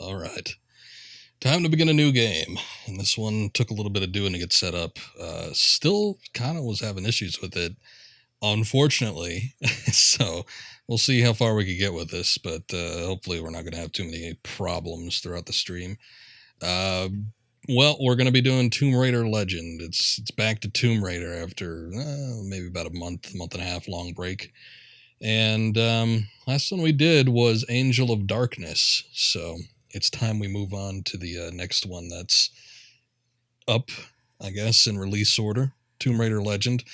All right. Time to begin a new game. And this one took a little bit of doing to get set up. Still kind of was having issues with it, unfortunately. So we'll see how far we can get with this, but hopefully we're not going to have too many problems throughout the stream. Well, we're going to be doing Tomb Raider Legend. It's back to Tomb Raider after maybe about a month and a half long break. And last one we did was Angel of Darkness. So it's time we move on to the next one that's up, I guess, in release order. Tomb Raider Legend.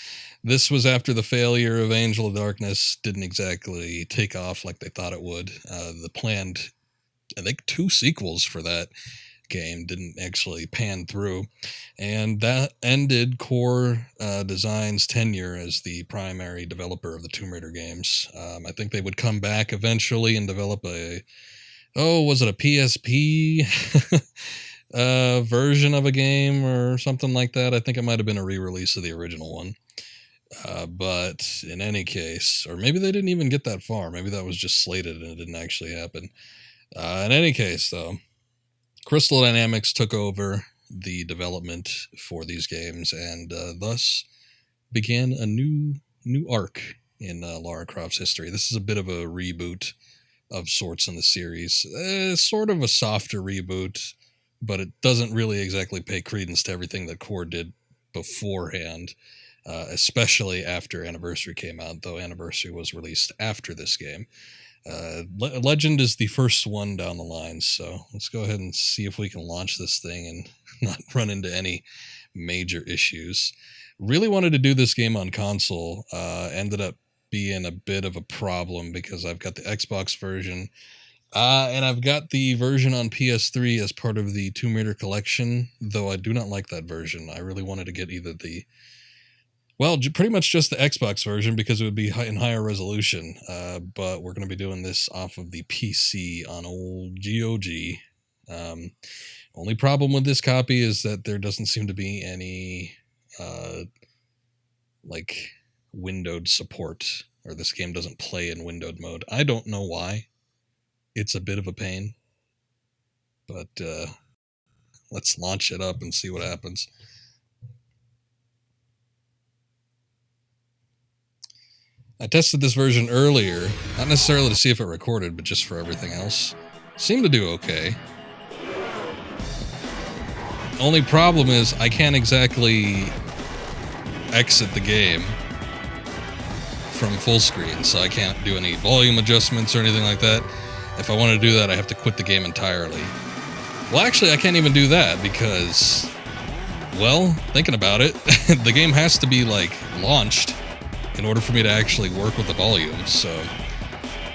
This was after the failure of Angel of Darkness didn't exactly take off like they thought it would. The planned, I think, 2 sequels for that game didn't actually pan through, and that ended Core Design's tenure as the primary developer of the Tomb Raider games. I think they would come back eventually and develop was it a PSP version of a game or something like that? I think it might have been a re-release of the original one. But in any case, or maybe they didn't even get that far. Maybe that was just slated and it didn't actually happen. In any case, though, Crystal Dynamics took over the development for these games and thus began a new arc in Lara Croft's history. This is a bit of a reboot of sorts in the series. Sort of a softer reboot, but it doesn't really exactly pay credence to everything that Core did beforehand, especially after Anniversary came out, though Anniversary was released after this game. Legend is the first one down the line, so let's go ahead and see if we can launch this thing and not run into any major issues. Really wanted to do this game on console. Ended up being a bit of a problem because I've got the Xbox version and I've got the version on PS3 as part of the Tomb Raider collection, though I do not like that version. I really wanted to get either pretty much just the Xbox version because it would be in higher resolution, but we're going to be doing this off of the PC on old GOG. Only problem with this copy is that there doesn't seem to be any windowed support, or this game doesn't play in windowed mode. I don't know why. It's a bit of a pain, but let's launch it up and see what happens. I tested this version earlier, not necessarily to see if it recorded, but just for everything else. Seemed to do okay. Only problem is I can't exactly exit the game from full screen, so I can't do any volume adjustments or anything like that. If I want to do that, I have to quit the game entirely. Well, actually, I can't even do that because, well, thinking about it, the game has to be, launched in order for me to actually work with the volume. So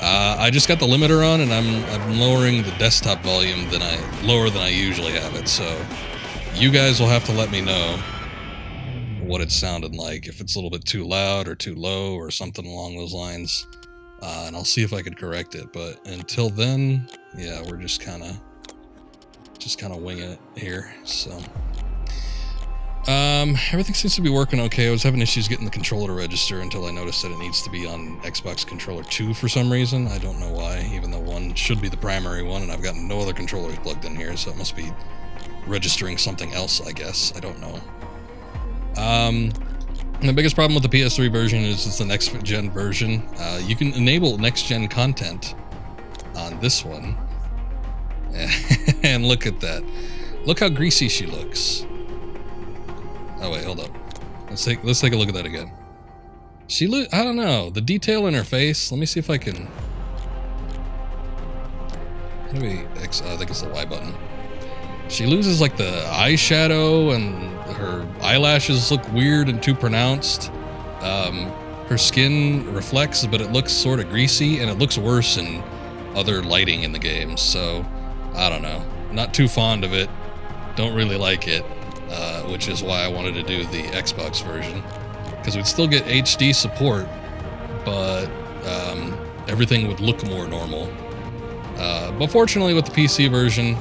I just got the limiter on, and I'm lowering the desktop volume lower than I usually have it. So you guys will have to let me know what it sounded like, if it's a little bit too loud or too low or something along those lines, and I'll see if I could correct it. But until then, yeah, we're just kind of winging it here. So everything seems to be working okay. I was having issues getting the controller to register until I noticed that it needs to be on Xbox controller 2 for some reason. I don't know why, even though 1 should be the primary one, and I've got no other controllers plugged in here, so it must be registering something else, I guess. I don't know. The biggest problem with the PS3 version is it's the next-gen version. You can enable next-gen content on this one. And look at that. Look how greasy she looks. Oh wait, hold up. Let's take a look at that again. I don't know, the detail in her face. Let me see if I can. Maybe I think it's the Y button. She loses the eyeshadow, and her eyelashes look weird and too pronounced. Her skin reflects, but it looks sort of greasy, and it looks worse in other lighting in the game. So I don't know. Not too fond of it. Don't really like it. Which is why I wanted to do the Xbox version, because we'd still get HD support, but everything would look more normal. But fortunately with the PC version,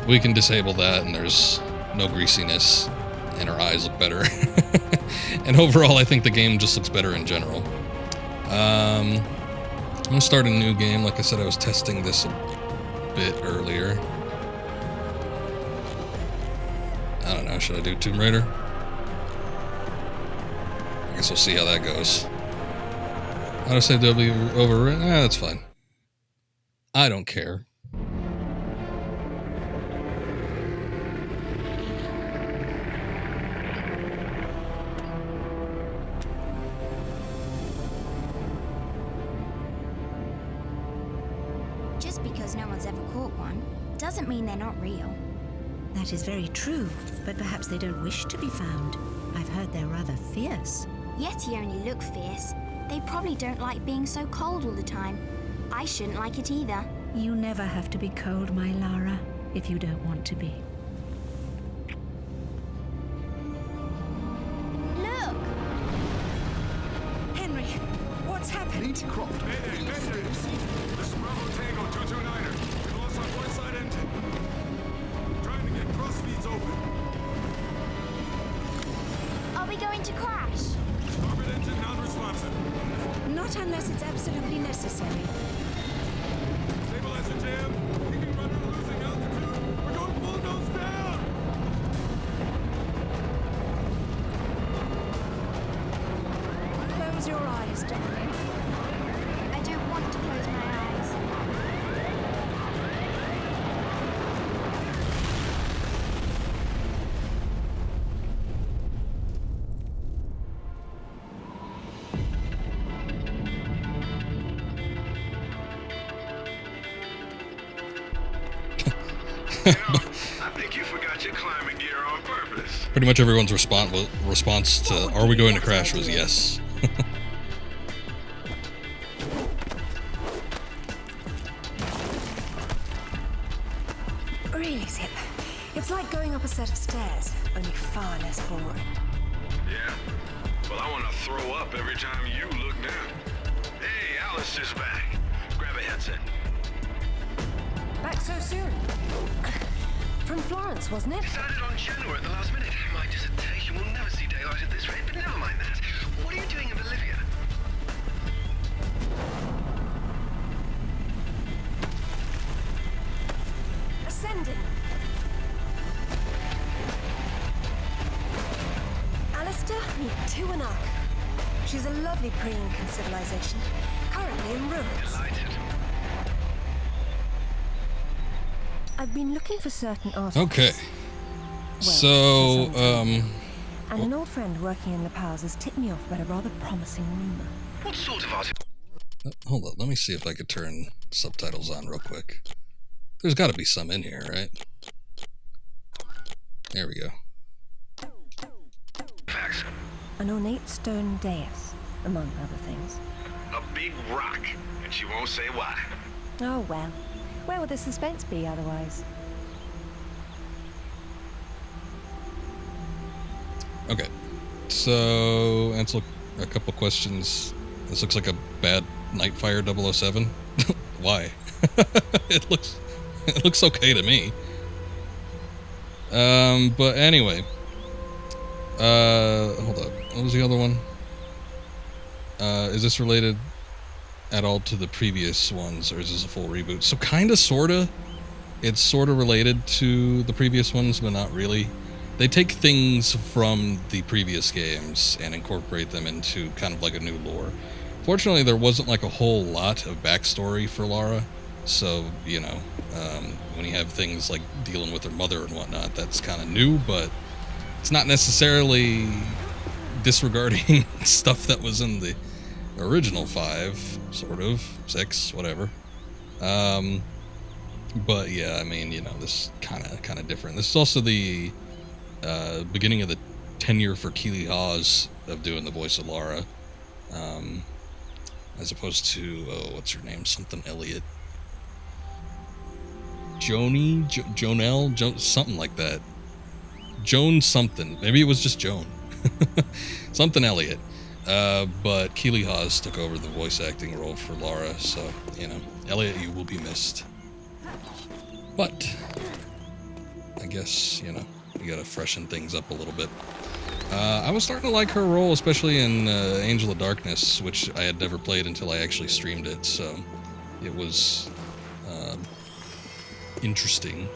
we can disable that, and there's no greasiness, and our eyes look better. And overall, I think the game just looks better in general. I'm going to start a new game. Like I said, I was testing this a bit earlier. I don't know, should I do Tomb Raider? I guess we'll see how that goes. Autosave W overwritten? That's fine. I don't care. Just because no one's ever caught one doesn't mean they're not real. That is very true, but perhaps they don't wish to be found. I've heard they're rather fierce. Yeti only look fierce. They probably don't like being so cold all the time. I shouldn't like it either. You never have to be cold, my Lara, if you don't want to be. Look! Henry, what's happened? Lara Croft. Mayday, mayday! This is Bravo Tango 229er. We lost our port side engine. Trying to get cross feeds open. Are we going to crash? Starboard engine non-responsive. Not unless it's absolutely necessary. Stabilizer jam. Keeping rudder, losing altitude. We're going full nose down! Close your eyes, darling. I don't want to close my eyes. You know, I think you forgot your climbing gear on purpose. Pretty much everyone's response to "Are we going to crash?" was yes. Really, Zip. It's like going up a set of stairs, only far less boring. Yeah. Well, I want to throw up every time you look down. Hey, Alistair's back. Grab a headset. Back so soon? From Florence, wasn't it? Decided on Genoa at the last minute. My dissertation will never see daylight at this rate, but never mind that. What are you doing in Bolivia? Ascending. Alistair, meet Tuanak. She's a lovely pre-Incan civilization, currently in ruins. Delighted. I've been looking for certain artifacts. Okay. Well, So, for some time. And an old friend working in La Paz has tipped me off about a rather promising rumor. What sort of art? hold on, let me see if I could turn subtitles on real quick. There's got to be some in here, right? There we go. Facts. An ornate stone dais, among other things. A big rock, and she won't say why. Oh well. Where would the suspense be otherwise? Okay, so answer a couple questions. This looks like a bad Nightfire 007. Why? it looks okay to me. But anyway, hold up. What was the other one? Is this related at all to the previous ones, or is this a full reboot? So kinda, sorta. It's sorta related to the previous ones, but not really. They take things from the previous games and incorporate them into kind of like a new lore. Fortunately, there wasn't like a whole lot of backstory for Lara, so, you know, when you have things like dealing with her mother and whatnot, that's kind of new, but it's not necessarily disregarding stuff that was in the original 5, sort of, 6, whatever. But yeah, I mean, you know, this kind of different. This is also the beginning of the tenure for Keely Hawes of doing the voice of Lara, as opposed to, what's her name? Something Elliott. Jonelle? Something like that. Joan something. Maybe it was just Joan. Something Elliott. But Keely Hawes took over the voice acting role for Lara, so, you know, Elliott, you will be missed. But I guess, you know, you gotta freshen things up a little bit. I was starting to like her role, especially in Angel of Darkness, which I had never played until I actually streamed it, so it was interesting.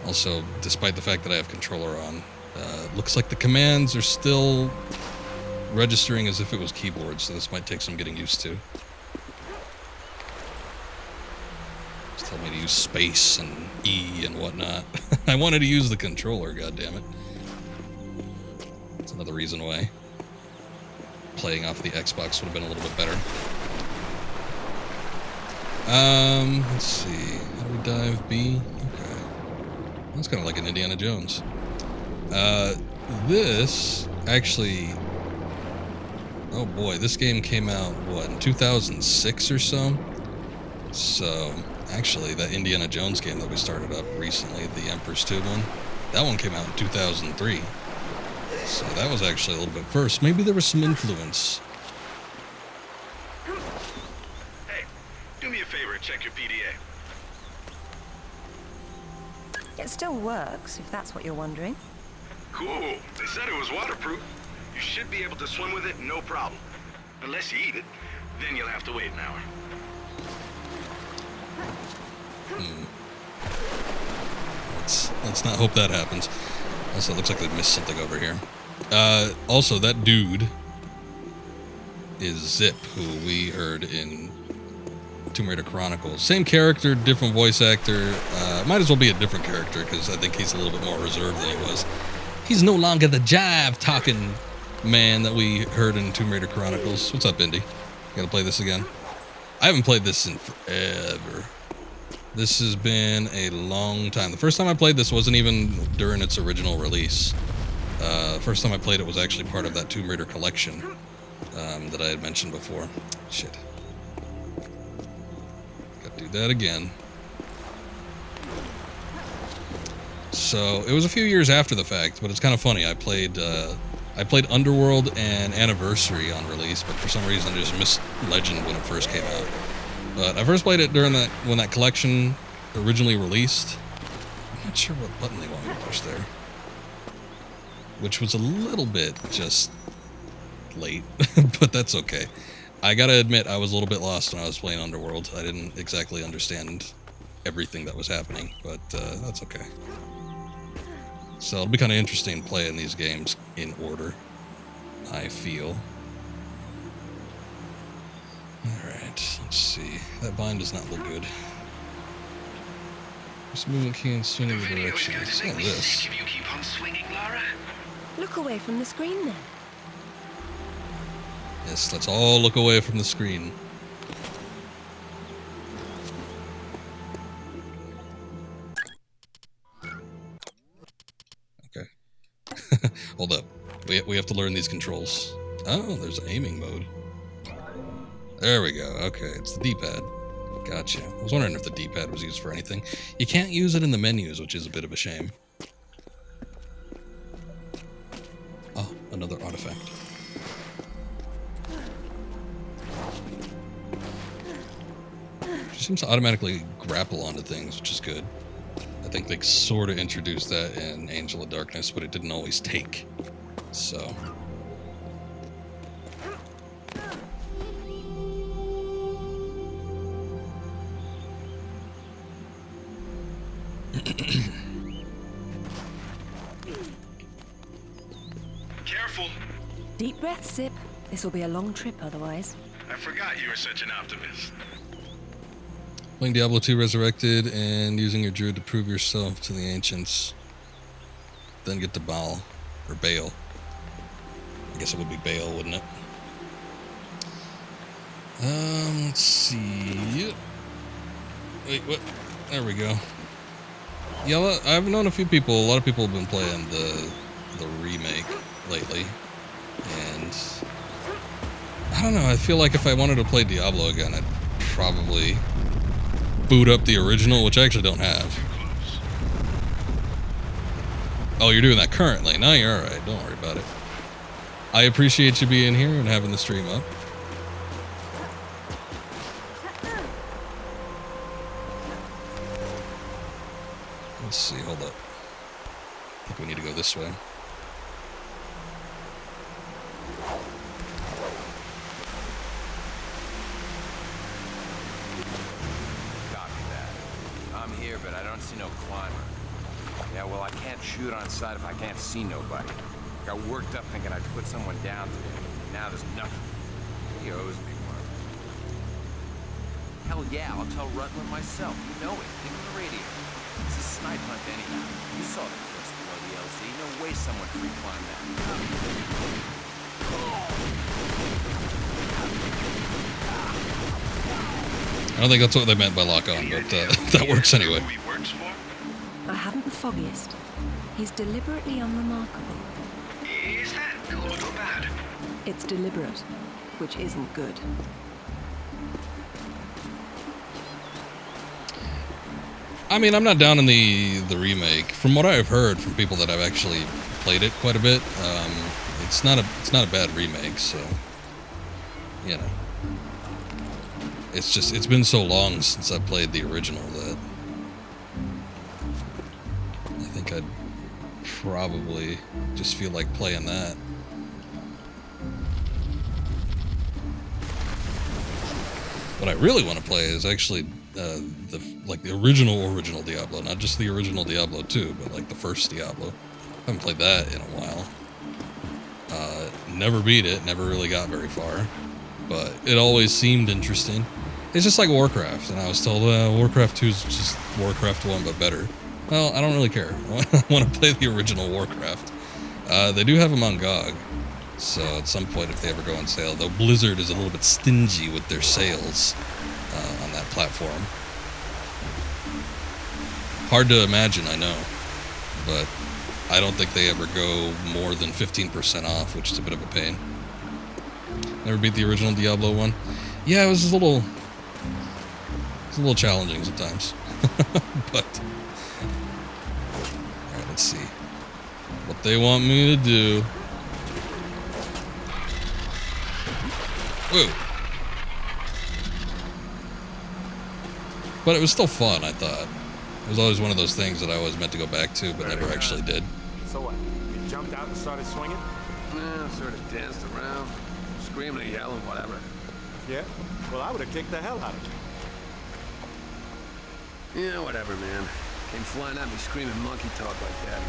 Also, despite the fact that I have controller on, looks like the commands are still registering as if it was keyboard, so this might take some getting used to. Just tell me to use space and E and whatnot. I wanted to use the controller, goddammit. That's another reason why playing off the Xbox would have been a little bit better. Let's see. How do we dive? B? Okay. That's kind of like an Indiana Jones. This actually... Oh boy, this game came out, what, in 2006 or so? So, actually, that Indiana Jones game that we started up recently, the Emperor's Tomb one, that one came out in 2003. So that was actually a little bit first. Maybe there was some influence. Hey, do me a favor and check your PDA. It still works, if that's what you're wondering. Cool. They said it was waterproof. You should be able to swim with it, no problem. Unless you eat it, then you'll have to wait an hour. Let's not hope that happens. Also, it looks like they missed something over here. Also, that dude is Zip, who we heard in Tomb Raider Chronicles. Same character, different voice actor. Might as well be a different character, because I think he's a little bit more reserved than he was. He's no longer the jive-talking man that we heard in Tomb Raider Chronicles. What's up, Indy? Gotta play this again? I haven't played this in forever. This has been a long time. The first time I played this wasn't even during its original release. First time I played it was actually part of that Tomb Raider collection that I had mentioned before. Shit. Gotta do that again. So, it was a few years after the fact, but it's kind of funny. I played Underworld and Anniversary on release, but for some reason I just missed Legend when it first came out. But I first played it during when that collection originally released. I'm not sure what button they want me to push there. Which was a little bit just late, but that's okay. I gotta admit, I was a little bit lost when I was playing Underworld. I didn't exactly understand everything that was happening, but that's okay. So it'll be kind of interesting playing these games in order, I feel. Alright, let's see. That vine does not look good. This movement key and swing in the direction. It's not this. If you keep on swinging, Lara. Look away from the screen then. Yes, let's all look away from the screen. Okay. Hold up. We have to learn these controls. Oh, there's aiming mode. There we go. Okay, it's the D-pad. Gotcha. I was wondering if the D-pad was used for anything. You can't use it in the menus, which is a bit of a shame. Oh, another artifact. She seems to automatically grapple onto things, which is good. I think they sort of introduced that in Angel of Darkness, but it didn't always take. So... Careful. Deep breath, Sip. This will be a long trip otherwise. I forgot you were such an optimist. Playing Diablo 2 Resurrected and using your druid to prove yourself to the ancients. Then get to Baal. Or Baal. I guess it would be Baal, wouldn't it? Let's see. Wait, what? There we go. Yeah, I've known a few people. A lot of people have been playing the remake lately, and I don't know. I feel like if I wanted to play Diablo again, I'd probably boot up the original, which I actually don't have. Oh, you're doing that currently? No, you're all right. Don't worry about it. I appreciate you being here and having the stream up. Let's see, hold up. I think we need to go this way. Copy that. I'm here but I don't see no climber. Yeah, well, I can't shoot on sight if I can't see nobody. Got worked up thinking I'd put someone down today. Now there's nothing. He owes me one. Hell yeah, I'll tell Rutland myself. You know it. Give him the radio. It's a snipe hunt anyhow. You saw the cliffs below the LZ. No way someone free-climbed that. I don't think that's what they meant by lock on, but that works anyway. I haven't the foggiest. He's deliberately unremarkable. Is that good or bad? It's deliberate, which isn't good. I mean, I'm not down in the remake. From what I've heard from people that have actually played it quite a bit, it's not a bad remake. So, you know, it's been so long since I played the original that I think I'd probably just feel like playing that. What I really want to play is actually the original Diablo, not just the original Diablo 2, but like the first Diablo. I haven't played that in a while. Never beat it, never really got very far, but it always seemed interesting. It's just like Warcraft, and I was told Warcraft 2 is just Warcraft 1 but better. Well, I don't really care. I want to play the original Warcraft. They do have them on GOG, so at some point if they ever go on sale, though Blizzard is a little bit stingy with their sales on that platform. Hard to imagine, I know, but I don't think they ever go more than 15% off, which is a bit of a pain. Never beat the original Diablo 1. Yeah, it was a little challenging sometimes, but alright, let's see what they want me to do. Whoa. But it was still fun, I thought. It was always one of those things that I always meant to go back to, but never actually did. So what? You jumped out and started swinging? Yeah, sort of danced around, screaming and yelling, whatever. Yeah? Well, I would have kicked the hell out of you. Yeah, whatever, man. Came flying at me screaming monkey talk like that.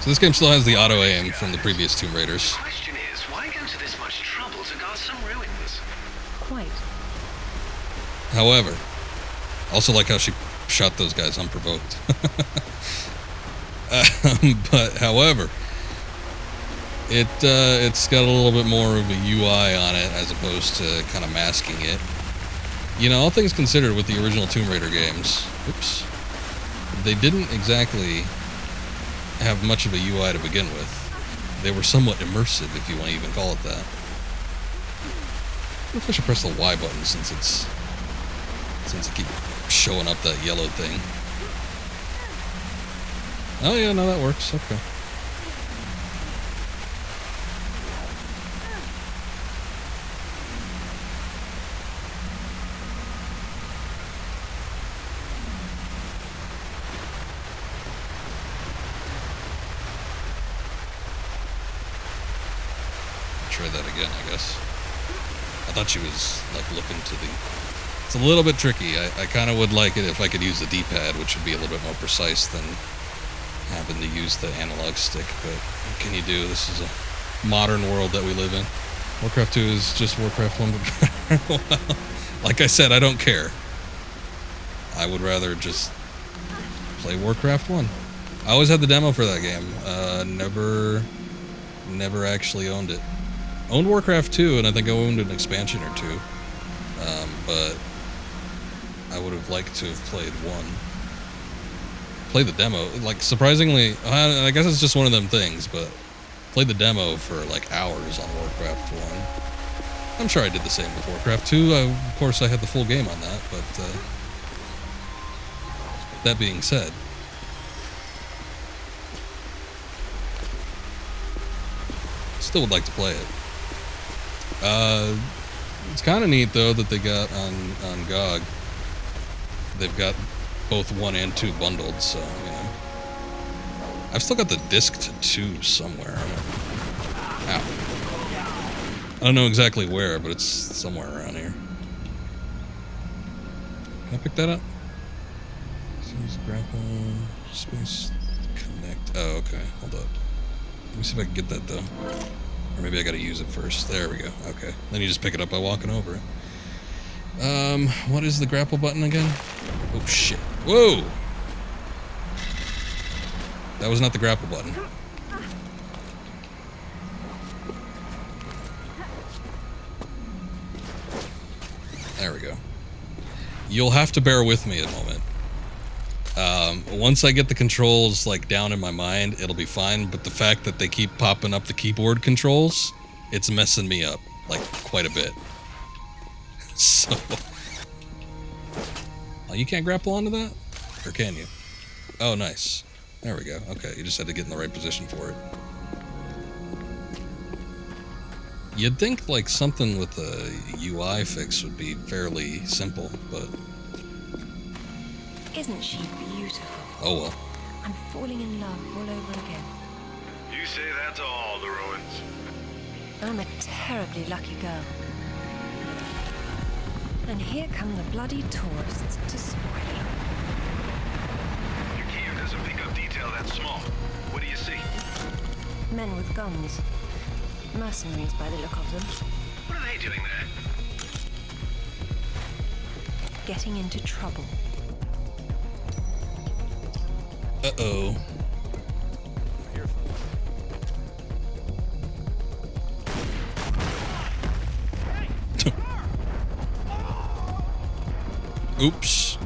So this game still has the auto aim from the previous Tomb Raiders. Question is, why go to this much trouble to guard some ruins? Quite. However, I also like how she shot those guys unprovoked. But however, it's got a little bit more of a UI on it as opposed to kind of masking it. You know, all things considered, with the original Tomb Raider games, oops, they didn't exactly have much of a UI to begin with. They were somewhat immersive, if you want to even call it that. I wonder if I should press the Y button since it keeps showing up that yellow thing. Oh yeah, no, that works. Okay. Try that again, I guess. I thought she was like looking to the... It's a little bit tricky. I kind of would like it if I could use the D-pad, which would be a little bit more precise than having to use the analog stick, but what can you do? This is a modern world that we live in. Warcraft 2 is just Warcraft 1, but well, like I said, I don't care. I would rather just play Warcraft 1. I always had the demo for that game. Never actually owned it. Owned Warcraft 2, and I think I owned an expansion or two. But I would have liked to have played 1. Play the demo. Like, surprisingly, I guess it's just one of them things, but played the demo for like hours on Warcraft 1. I'm sure I did the same with Warcraft 2. Of course, I had the full game on that, but that being said, still would like to play it. It's kind of neat though that they got on GOG. They've got both 1 and 2 bundled, so you know. I've still got the disc to 2 somewhere. Ow. I don't know exactly where, but it's somewhere around here. Can I pick that up? Seems grapple, space, connect. Oh, okay. Hold up. Let me see if I can get that, though. Or maybe I gotta use it first. There we go. Okay. Then you just pick it up by walking over it. What is the grapple button again? Oh, shit. Whoa! That was not the grapple button. There we go. You'll have to bear with me a moment. Once I get the controls like down in my mind, it'll be fine. But the fact that they keep popping up the keyboard controls, it's messing me up like quite a bit. So, oh, you can't grapple onto that, or can you? Oh, nice. There we go. Okay, you just had to get in the right position for it. You'd think like something with a UI fix would be fairly simple, but Isn't she beautiful? oh well. I'm falling in love all over again. You say that to all the ruins. I'm a terribly lucky girl. And here come the bloody tourists to spoil it. Your gear doesn't pick up detail that small. What do you see? Men with guns. Mercenaries by the look of them. What are they doing there? Getting into trouble. Uh-oh. Oops.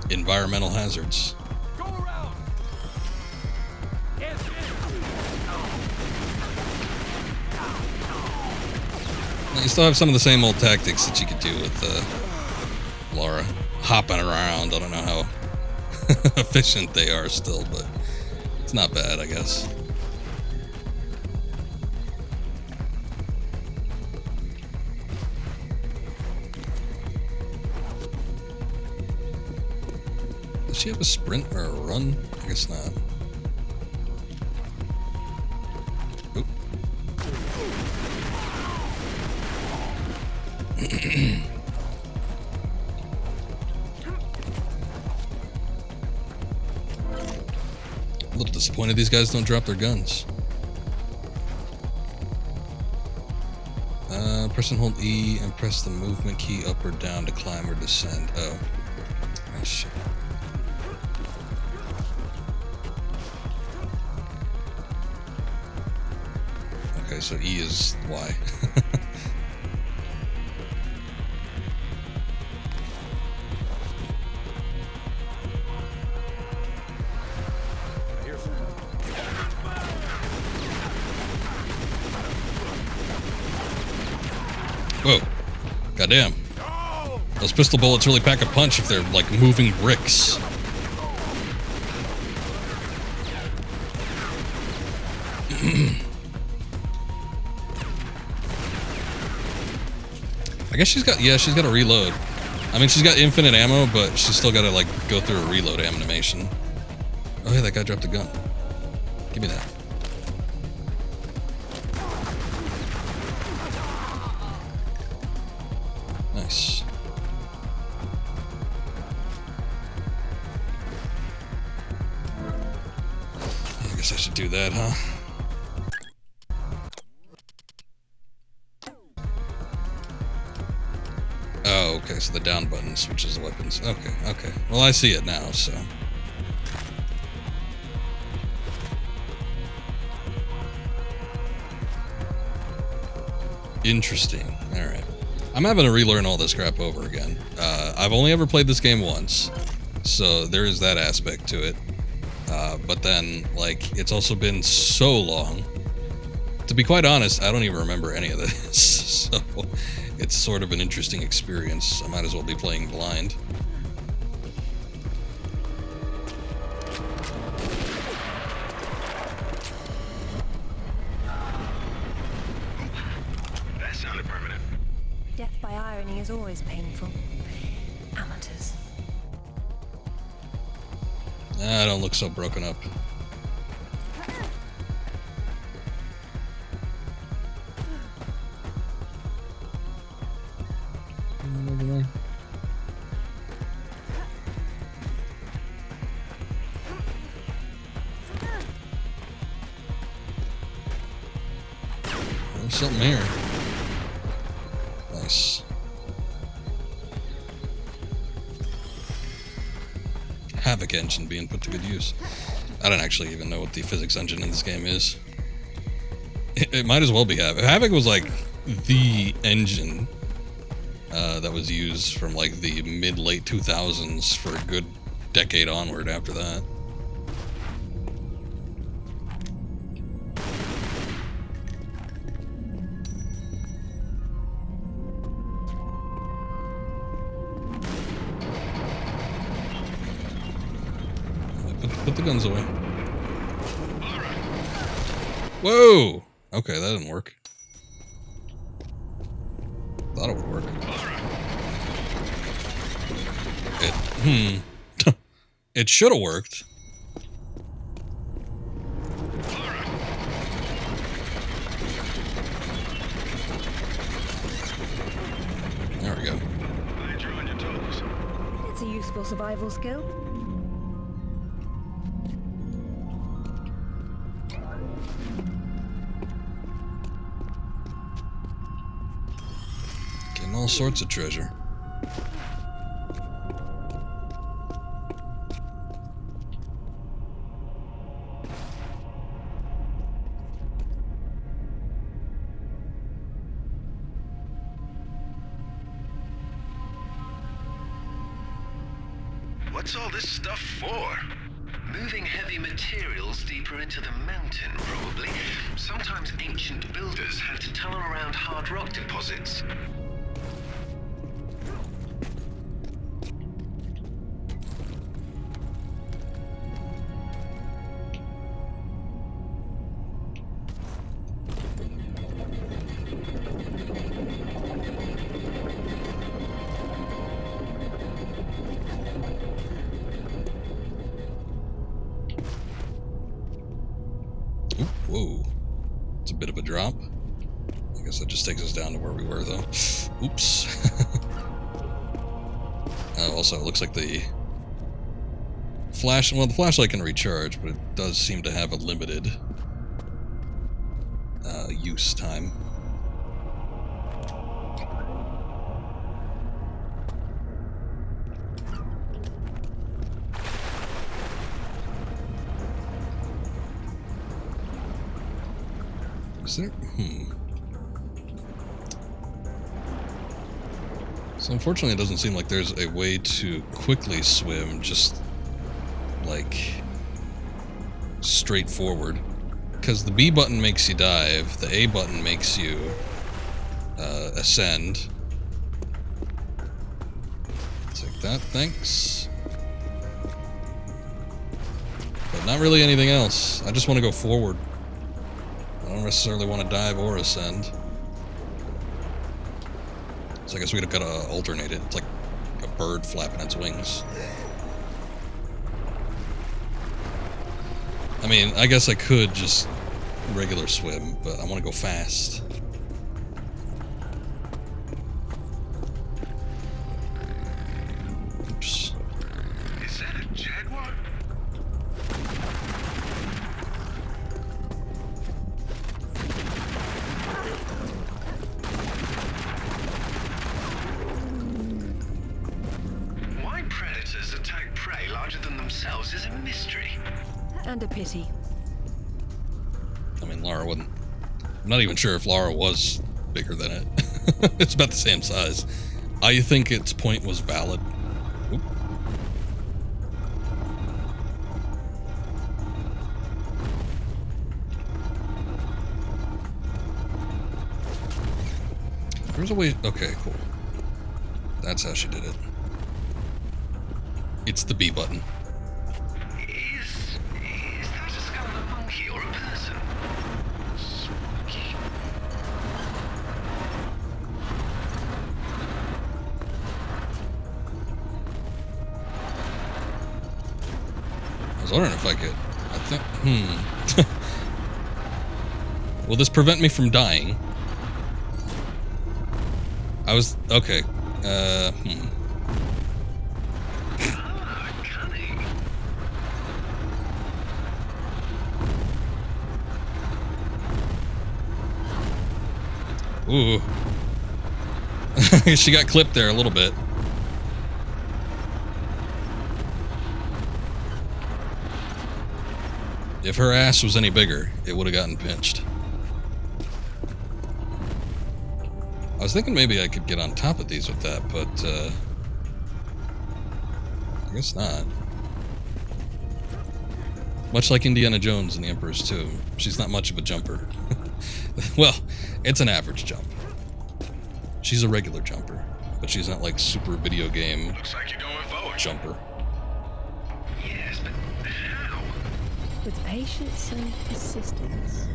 Environmental hazards. Go around. You still have some of the same old tactics that you could do with Lara. Hopping around. I don't know how efficient they are still, but it's not bad, I guess. Does she have a sprint or a run? I guess not. Oop. A little disappointed these guys don't drop their guns. Press and hold E and press the movement key up or down to climb or descend. Oh. Oh shit. Okay, so E is Y. Whoa. Goddamn. Those pistol bullets really pack a punch if they're like moving bricks. I guess she's got to reload. I mean, she's got infinite ammo, but she's still got to like go through a reload animation. Oh, yeah, that guy dropped a gun. Give me that. Nice. I guess I should do that, huh? Oh, okay, so the down button switches the weapons. Okay, okay. Well, I see it now, so. Interesting. Alright. I'm having to relearn all this crap over again. I've only ever played this game once, so there is that aspect to it. But then, like, it's also been so long. To be quite honest, I don't even remember any of this, so it's sort of an interesting experience. I might as well be playing blind. That sounded permanent. Death by irony is always painful. Amateurs. I don't look so broken up. There's something here. Nice. Havoc engine being put to good use. I don't actually even know what the physics engine in this game is. It might as well be Havoc. Havoc was like the engine that was used from like the mid-late 2000s for a good decade onward after that. Put the guns away. Whoa! Okay, that didn't work. Thought it would work. It should have worked. There we go. It's a useful survival skill. Getting all sorts of treasure. What's all this stuff for? Moving heavy materials deeper into the mountain, probably. Sometimes ancient builders had to tunnel around hard rock deposits. Whoa. It's a bit of a drop. I guess that just takes us down to where we were, though. Oops. Also, it looks like the flash... Well, the flashlight can recharge, but it does seem to have a limited use time. Is there? So unfortunately it doesn't seem like there's a way to quickly swim, just like straight forward. Because the B button makes you dive, the A button makes you ascend. Take that, thanks. But not really anything else. I just want to go forward. I don't necessarily want to dive or ascend. So I guess we gotta alternate it. It's like a bird flapping its wings. I mean, I guess I could just regular swim, but I want to go fast. Oops. Is that a jaguar? Why predators attack prey larger than themselves is a mystery. And a pity. I mean, Lara wouldn't... I'm not even sure if Lara was bigger than it. It's about the same size. I think its point was valid. Oop. There's a way... Okay, cool. That's how she did it. It's the B button. Is that a skull of a monkey or a person? Spooky. I was wondering if I could... I think... Will this prevent me from dying? I was... Okay. Ah, cunning. Ooh. She got clipped there a little bit. If her ass was any bigger, it would have gotten pinched. I was thinking maybe I could get on top of these with that, but I guess not. Much like Indiana Jones in The Emperor's Tomb, she's not much of a jumper. Well, it's an average jump. She's a regular jumper, but she's not like super video game Looks like you're going forward. jumper. Yes, but how? With patience and persistence.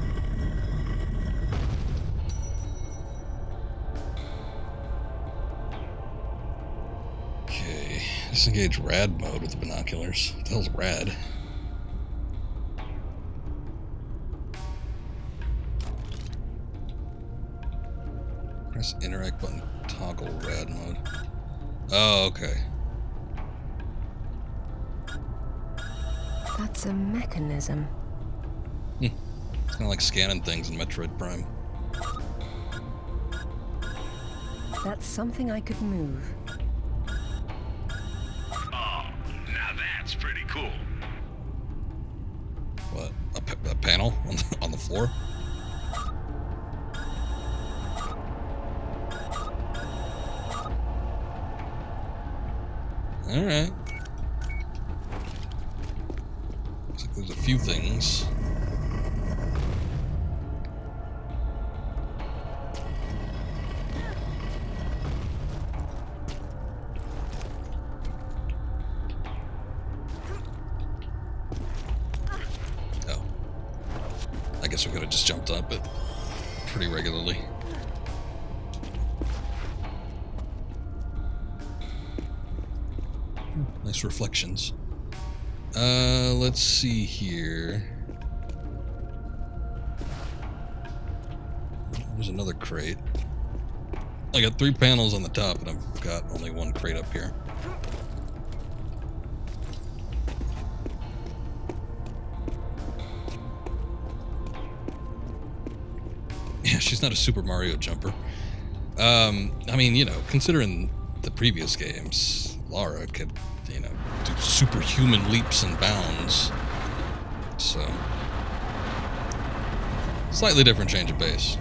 Okay, disengage rad mode with the binoculars. What the hell's rad? Press interact button, toggle rad mode. Oh, okay. That's a mechanism. It's kind of like scanning things in Metroid Prime. That's something I could move. Oh, now that's pretty cool. What? A panel on the floor? Alright. Looks like there's a few things. Oh. I guess we could have just jumped up it pretty regularly. Nice reflections. Let's see here. There's another crate. I got 3 panels on the top, and I've got only 1 crate up here. Yeah, she's not a Super Mario jumper. I mean, you know, considering the previous games, Lara could, you know, do superhuman leaps and bounds. So, slightly different change of pace.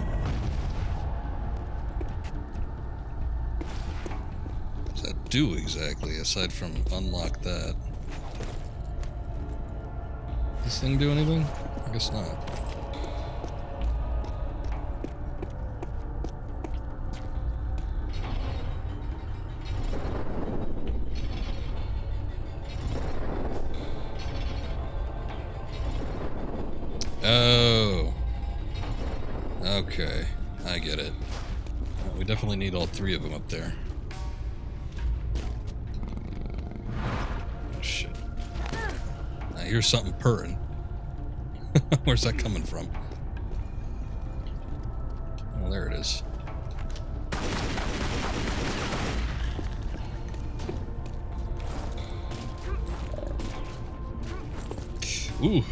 What does that do exactly, aside from unlock that? This thing do anything? I guess not. Oh. Okay. I get it. Well, we definitely need all 3 of them up there. Oh, shit. I hear something purring. Where's that coming from? Oh, there it is. Ooh.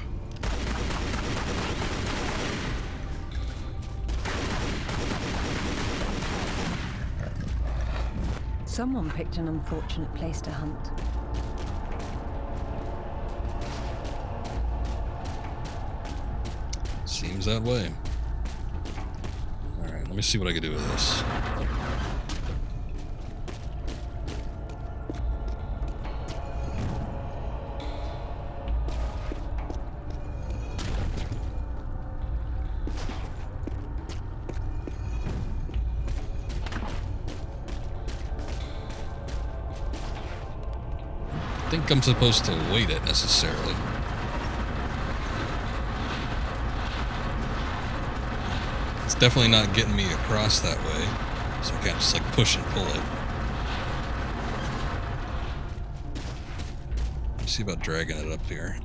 Someone picked an unfortunate place to hunt. Seems that way. Alright, let me see what I can do with this. I think I'm supposed to weight it necessarily. It's definitely not getting me across that way, so I can't just like push and pull it. Let's see about dragging it up here.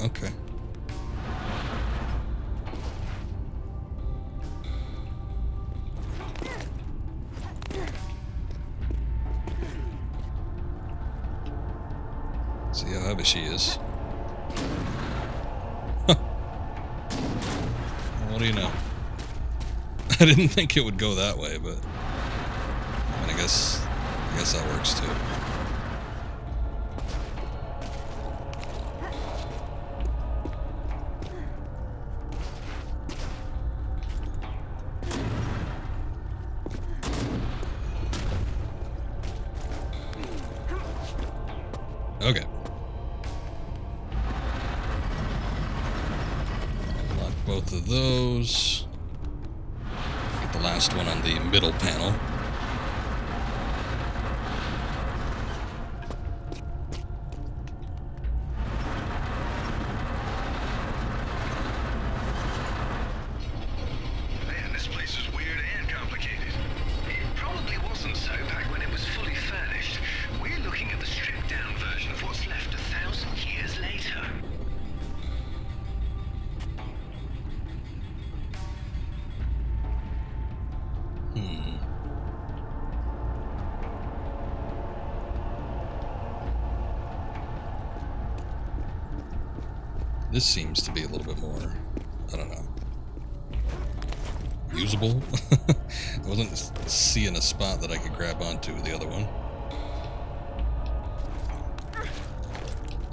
Okay. See how heavy she is. What do you know? I didn't think it would go that way, but I mean, I guess that works too. Okay. Lock both of those. Get the last one on the middle panel. Man, this place is weird and complicated. It probably wasn't so back when it was fully furnished. We're looking at the stripped-down version of what's left 1,000 years later. This seems to be a little bit more, I don't know, usable. I wasn't seeing a spot that I could grab onto with the other one.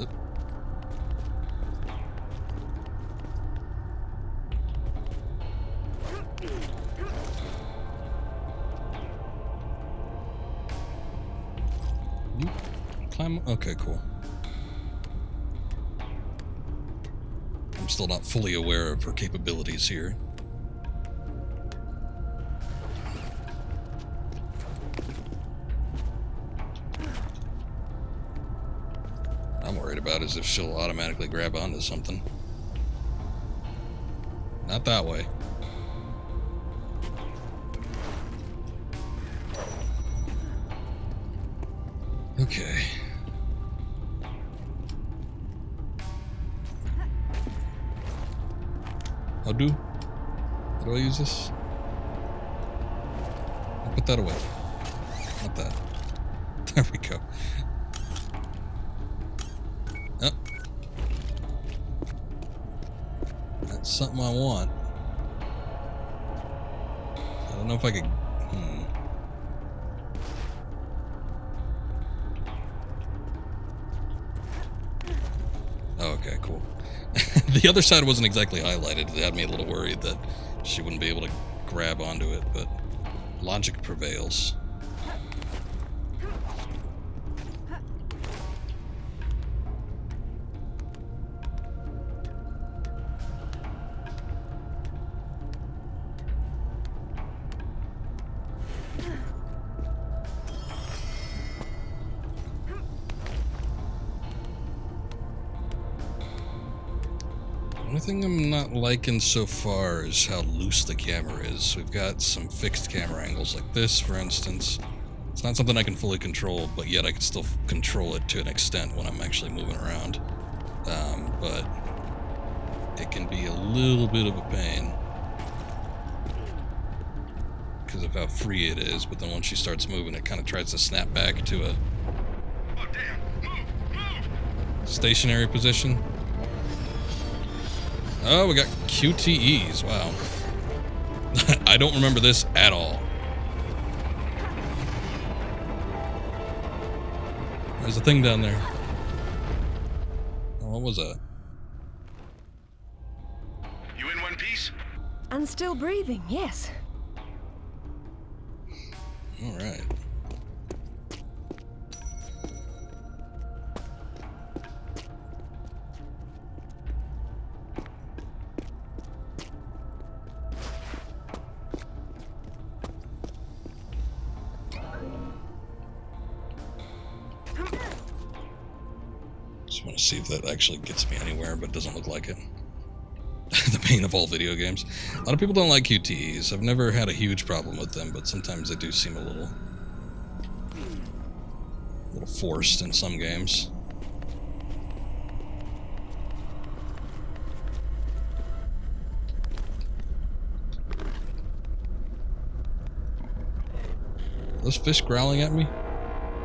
Oop. You climb. Okay, cool. I'm still not fully aware of her capabilities here. I'm worried about is if she'll automatically grab onto something. Not that way. Okay. How do I use this? I'll put that away. Not that. There we go. Oh. That's something I want. I don't know if I could... Oh, okay, cool. The other side wasn't exactly highlighted. It had me a little worried that she wouldn't be able to grab onto it, but logic prevails. The thing I'm not liking so far is how loose the camera is. We've got some fixed camera angles like this, for instance. It's not something I can fully control, but yet I can still control it to an extent when I'm actually moving around. But it can be a little bit of a pain because of how free it is, but then once she starts moving, it kind of tries to snap back to a stationary position. Oh, we got QTEs. Wow. I don't remember this at all. There's a thing down there. Oh, what was that? You in one piece? And still breathing, yes. All right. Just want to see if that actually gets me anywhere, but it doesn't look like it. The pain of all video games. A lot of people don't like QTEs. I've never had a huge problem with them, but sometimes they do seem a little forced in some games. Are those fish growling at me?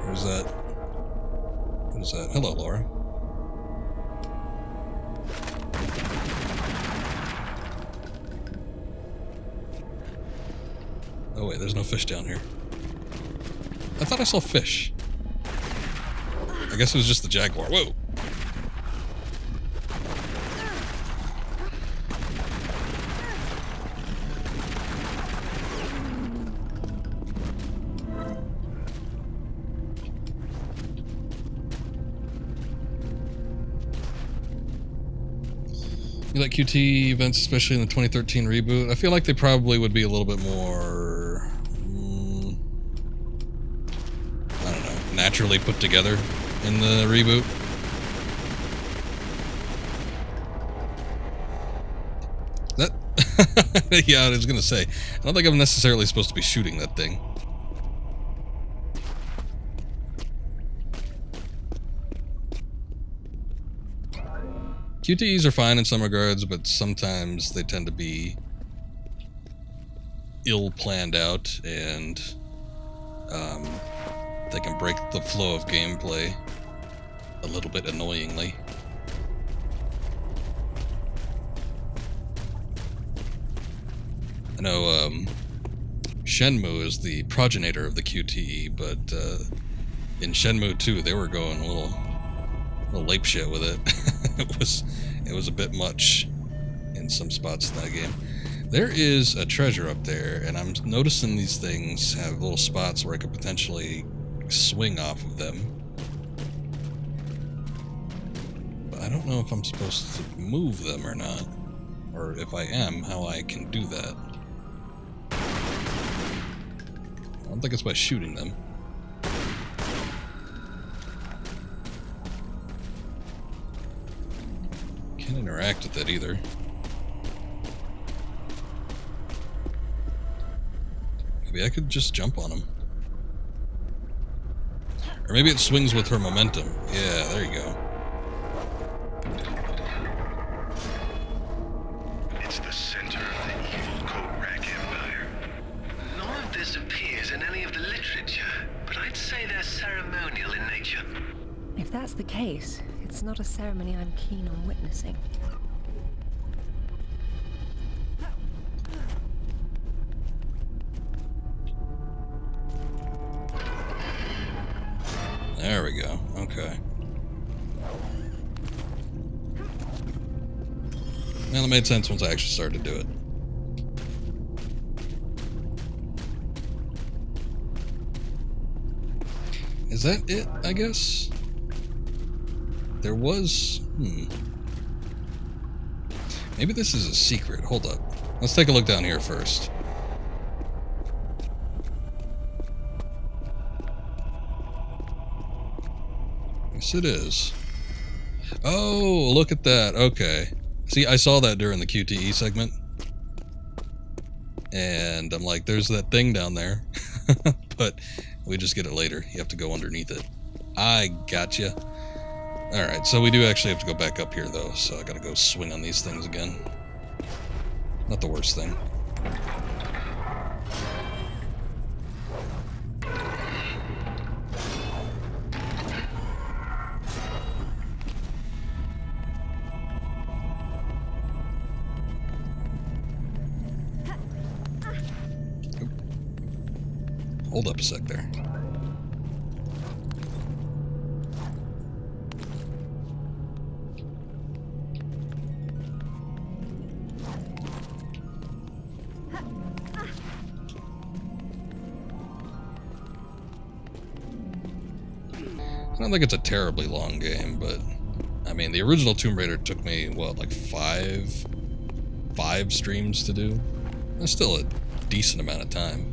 Or is that... What is that? Hello, Laura. Oh wait, there's no fish down here. I thought I saw fish. I guess it was just the jaguar. Whoa! You like QT events, especially in the 2013 reboot? I feel like they probably would be a little bit more, I don't know, naturally put together in the reboot. That, yeah, I was gonna say, I don't think I'm necessarily supposed to be shooting that thing. QTEs are fine in some regards, but sometimes they tend to be ill planned out, and they can break the flow of gameplay a little bit annoyingly. I know Shenmue is the progenitor of the QTE, but in Shenmue 2 they were going a little ape shit with it. It was a bit much in some spots in that game. There is a treasure up there, and I'm noticing these things have little spots where I could potentially swing off of them. But I don't know if I'm supposed to move them or not, or if I am, how I can do that. I don't think it's by shooting them. Can't interact with it either. Maybe I could just jump on him. Or maybe it swings with her momentum. Yeah, there you go. It's the center of the evil Korak Empire. None of this appears in any of the literature, but I'd say they're ceremonial in nature. If that's the case, it's not a ceremony I'm keen on witnessing. There we go. Okay. Well, it made sense once I actually started to do it. Is that it, I guess? There was... Maybe this is a secret. Hold up. Let's take a look down here first. Yes, it is. Oh, look at that. Okay. See, I saw that during the QTE segment. And I'm like, there's that thing down there. But we just get it later. You have to go underneath it. I gotcha. Alright, so we do actually have to go back up here, though. So I gotta go swing on these things again. Not the worst thing. Hold up a sec there. I don't think it's a terribly long game, but I mean, the original Tomb Raider took me, what, like five streams to do? That's still a decent amount of time.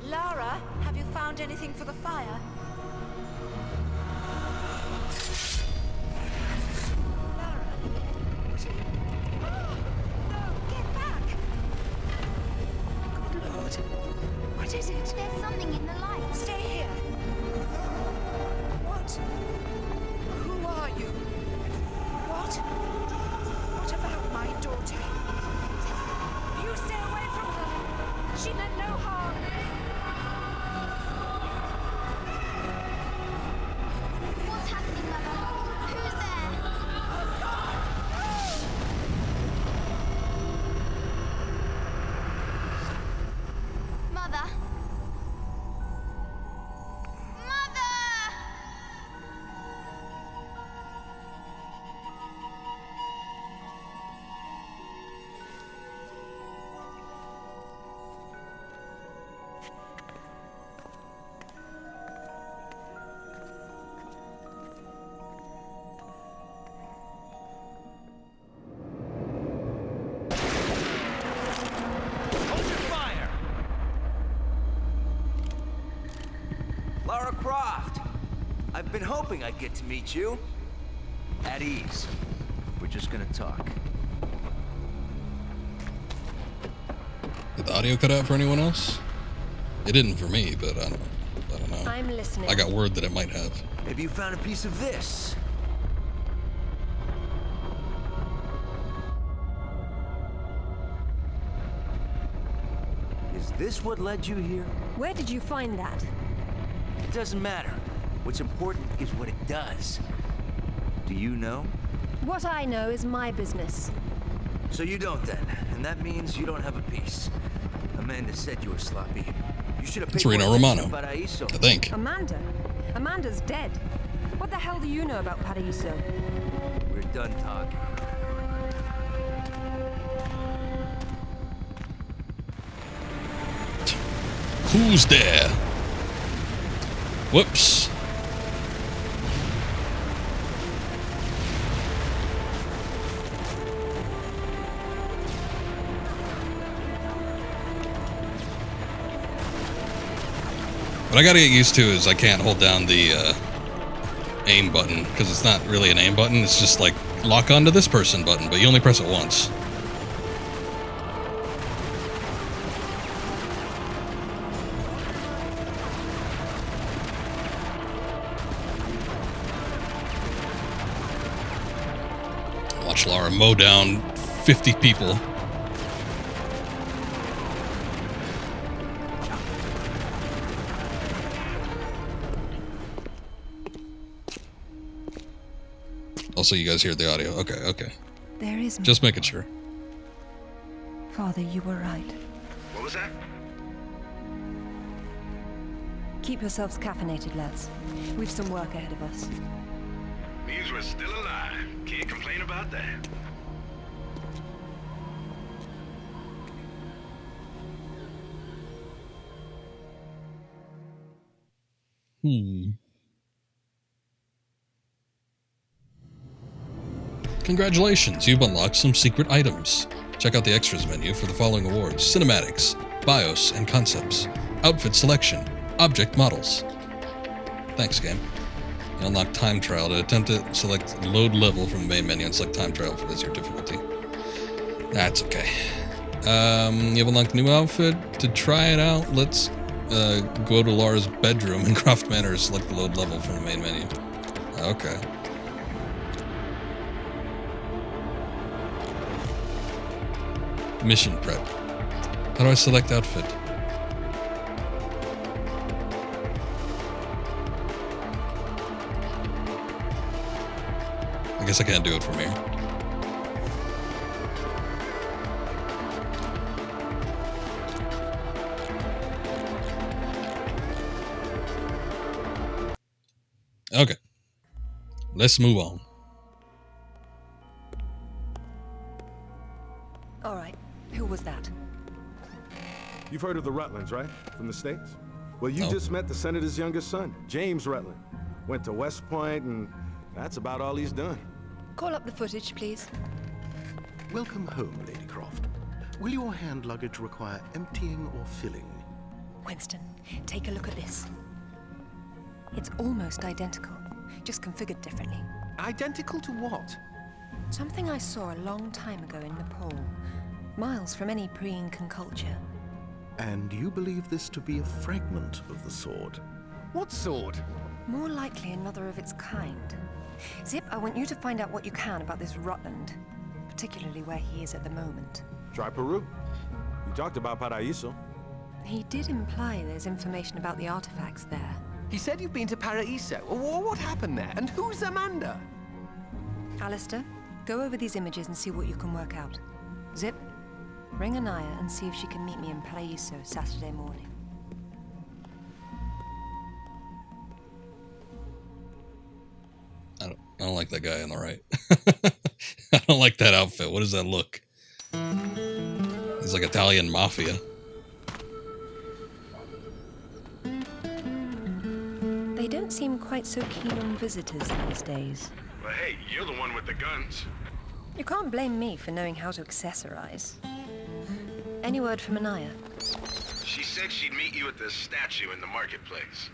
Lara, have you found anything for the fire? Lara? No, get back! Good Lord. What is it? There's something in the light. Stay here. Croft! I've been hoping I'd get to meet you. At ease. We're just gonna talk. Did the audio cut out for anyone else? It didn't for me, but I don't know. I'm listening. I got word that it might have. Maybe you found a piece of this. Is this what led you here? Where did you find that? It doesn't matter. What's important is what it does. Do you know? What I know is my business. So you don't then, and that means you don't have a piece. Amanda said you were sloppy. You should have paid It's more Reno attention Romano, to Paraíso. I think. Amanda? Amanda's dead. What the hell do you know about Paraíso? We're done talking. Who's there? Whoops. What I gotta get used to is I can't hold down the aim button, because it's not really an aim button, it's just like lock onto this person button, but you only press it once. Watch Lara mow down 50 people. Also, you guys hear the audio. Okay, okay. There is Just making sure. Father, you were right. What was that? Keep yourselves caffeinated, lads. We've some work ahead of us. Means we're still alive. Can't complain about that. Congratulations, you've unlocked some secret items. Check out the extras menu for the following awards: cinematics, bios and concepts, outfit selection, object models. Thanks, game. You unlock time trial to attempt to select load level from the main menu and select time trial for this your difficulty. That's okay. You've unlocked a new outfit. To try it out, let's go to Lara's bedroom in Croft Manor and select the load level from the main menu. Okay. Mission prep. How do I select outfit? I guess I can't do it from here. Okay. Let's move on. All right. Who was that? You've heard of the Rutlands, right? From the States? Well, you No. just met the senator's youngest son, James Rutland. Went to West Point, and that's about all he's done. Call up the footage, please. Welcome home, Lady Croft. Will your hand luggage require emptying or filling? Winston, take a look at this. It's almost identical, just configured differently. Identical to what? Something I saw a long time ago in Nepal, miles from any pre-Incan culture. And you believe this to be a fragment of the sword? What sword? More likely another of its kind. Zip, I want you to find out what you can about this Rutland, particularly where he is at the moment. Try Peru. You talked about Paraíso. He did imply there's information about the artifacts there. He said you've been to Paraíso. What happened there? And who's Amanda? Alistair, go over these images and see what you can work out. Zip, ring Anaya and see if she can meet me in Paraíso Saturday morning. I don't like that guy on the right. I don't like that outfit. What does that look? He's like Italian mafia. They don't seem quite so keen on visitors these days. Well, hey, you're the one with the guns. You can't blame me for knowing how to accessorize. Any word from Anaya? She said she'd meet you at the statue in the marketplace.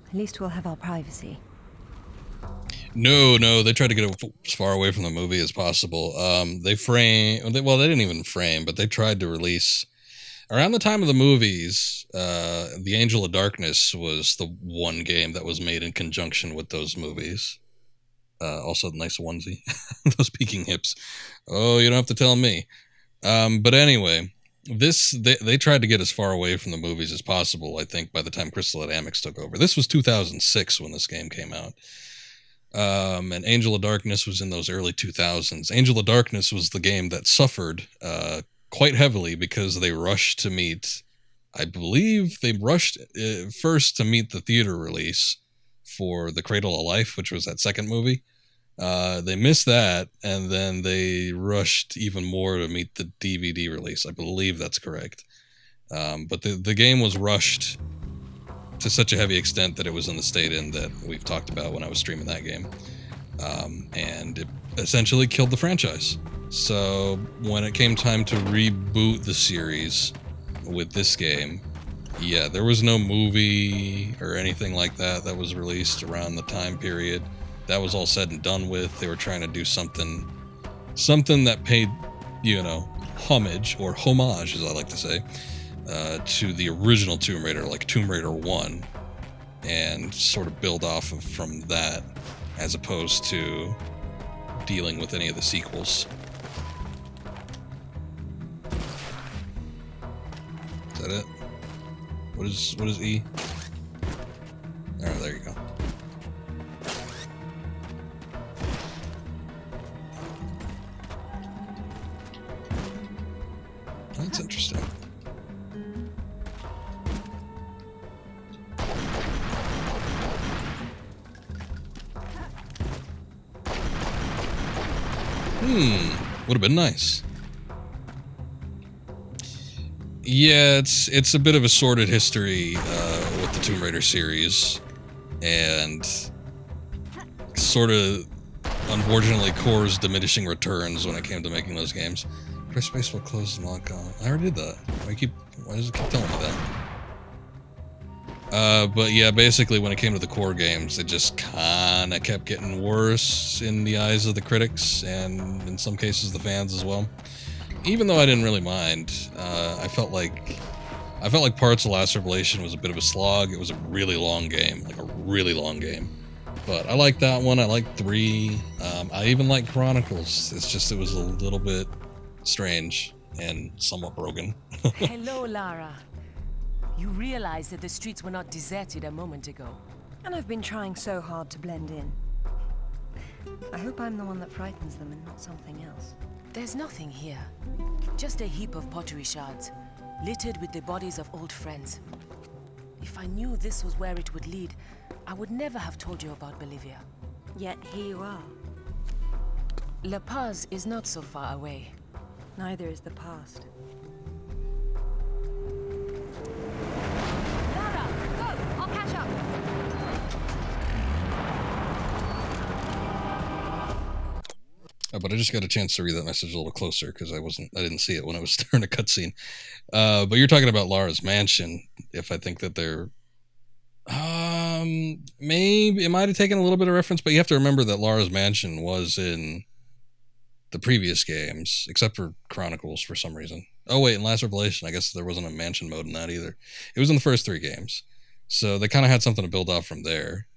At least we'll have our privacy. No, they tried to get as far away from the movie as possible. They didn't even frame, but they tried to release around the time of the movies. The Angel of Darkness was the one game that was made in conjunction with those movies. Also, nice onesie, those peaking hips. Oh, you don't have to tell me. But anyway, they tried to get as far away from the movies as possible. I think by the time Crystal Dynamics took over, this was 2006 when this game came out. And Angel of Darkness was in those early 2000s. Angel of Darkness was the game that suffered quite heavily because they rushed to meet, I believe they rushed first to meet the theater release for The Cradle of Life, which was that second movie. They missed that, and then they rushed even more to meet the DVD release. I believe that's correct. But the game was rushed to such a heavy extent that it was in the state in that we've talked about when I was streaming that game. And it essentially killed the franchise. So when it came time to reboot the series with this game, yeah, there was no movie or anything like that was released around the time period. That was all said and done with. They were trying to do something that paid, homage, or homage, as I like to say, to the original Tomb Raider, like Tomb Raider 1, and sort of build off from that, as opposed to dealing with any of the sequels. Is that it? What is E? Oh, there you go. That's interesting. Would have been nice. Yeah, it's a bit of a sordid history with the Tomb Raider series, and sort of, unfortunately, Core's diminishing returns when it came to making those games. Press space will close and lock on. I already did that. Why does it keep telling me that? But yeah, basically when it came to the Core games, it just kinda kept getting worse in the eyes of the critics, and in some cases the fans as well. Even though I didn't really mind, I felt like Parts of Last Revelation was a bit of a slog. It was a really long game, But I liked that one. I liked 3. I even liked Chronicles. It's just it was a little bit strange and somewhat broken. Hello, Lara. You realize that the streets were not deserted a moment ago. And I've been trying so hard to blend in. I hope I'm the one that frightens them and not something else. There's nothing here. Just a heap of pottery shards, littered with the bodies of old friends. If I knew this was where it would lead, I would never have told you about Bolivia. Yet here you are. La Paz is not so far away. Neither is the past. Lara, go! I'll catch up. Oh, but I just got a chance to read that message a little closer because I didn't see it when I was during a cutscene. But you're talking about Lara's mansion. If I think that they're, maybe it might have taken a little bit of reference, but you have to remember that Lara's mansion was in the previous games, except for Chronicles for some reason. Oh wait, in Last Revelation, I guess there wasn't a mansion mode in that either. It was in the first 3 games, so they kind of had something to build off from there.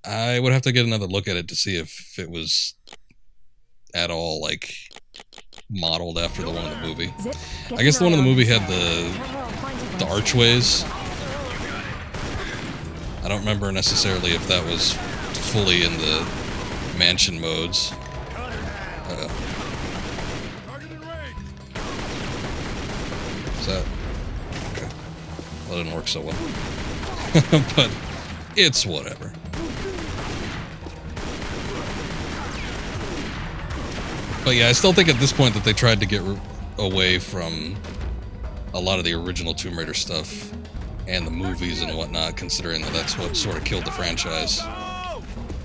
I would have to get another look at it to see if it was at all like modeled after the one in the movie. I guess the one in the movie had the archways. I don't remember necessarily if that was fully in the mansion modes. Is that okay? Well, it didn't work so well. But it's whatever. But yeah, I still think at this point that they tried to get away from a lot of the original Tomb Raider stuff and the movies and whatnot, considering that that's what sort of killed the franchise.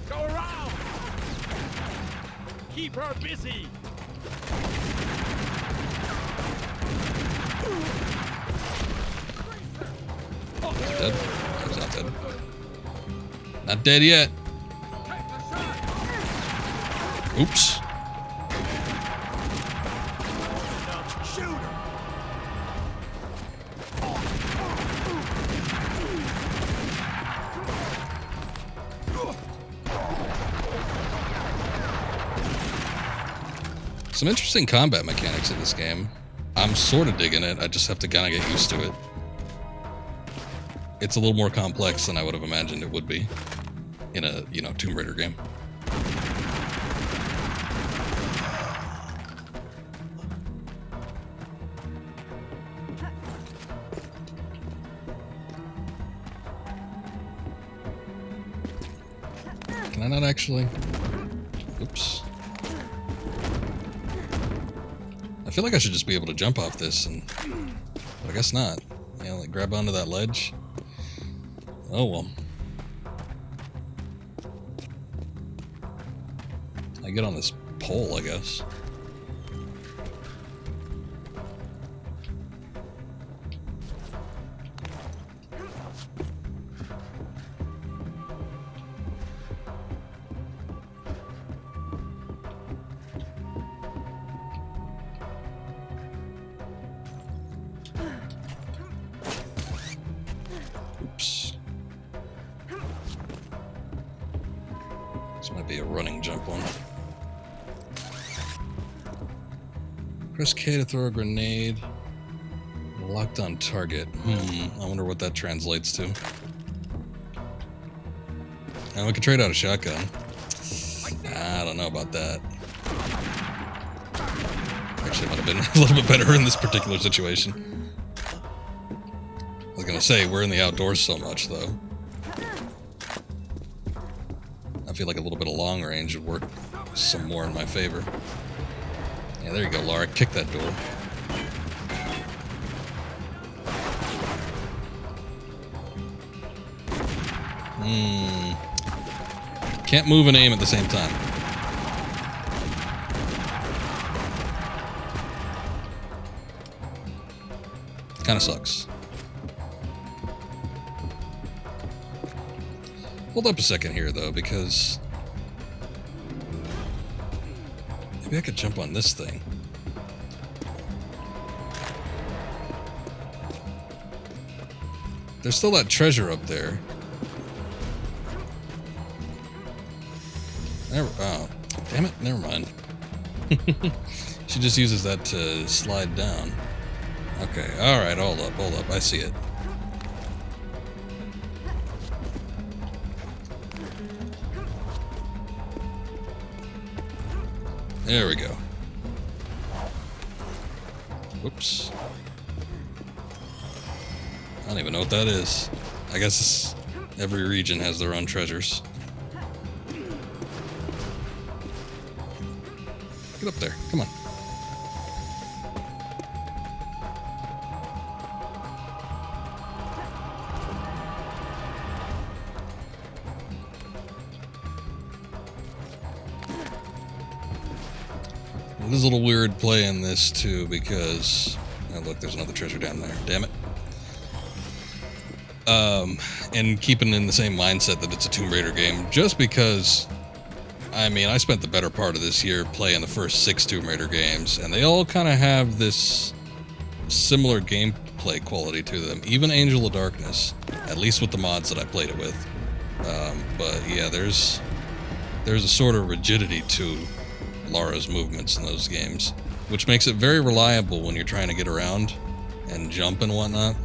Go around! Keep her busy! Dead? He's not dead. Not dead yet. Oops. Some interesting combat mechanics in this game. I'm sort of digging it. I just have to kind of get used to it. It's a little more complex than I would have imagined it would be in a, you know, Tomb Raider game. Can I not actually? Oops. I feel like I should just be able to jump off this, but I guess not. Yeah, like grab onto that ledge. Oh well. I get on this pole, I guess. Oops. This might be a running jump one. Press K to throw a grenade. Locked on target. I wonder what that translates to. And we can trade out a shotgun. I don't know about that. Actually, it might have been a little bit better in this particular situation. I was gonna say, we're in the outdoors so much, though. I feel like a little bit of long range would work some more in my favor. Yeah, there you go, Lara. Kick that door. Can't move and aim at the same time. Kinda sucks. Hold up a second here, though, because maybe I could jump on this thing. There's still that treasure up there. Oh, damn it, never mind. She just uses that to slide down. Okay, alright, hold up, I see it. There we go. Whoops. I don't even know what that is. I guess every region has their own treasures. Get up there, come on. There's a little weird play in this too, because oh look, there's another treasure down there. Damn it. And keeping in the same mindset that it's a Tomb Raider game, just because, I mean, I spent the better part of this year playing the first 6 Tomb Raider games, and they all kind of have this similar gameplay quality to them. Even Angel of Darkness, at least with the mods that I played it with. But yeah, there's a sort of rigidity to Lara's movements in those games, which makes it very reliable when you're trying to get around and jump and whatnot.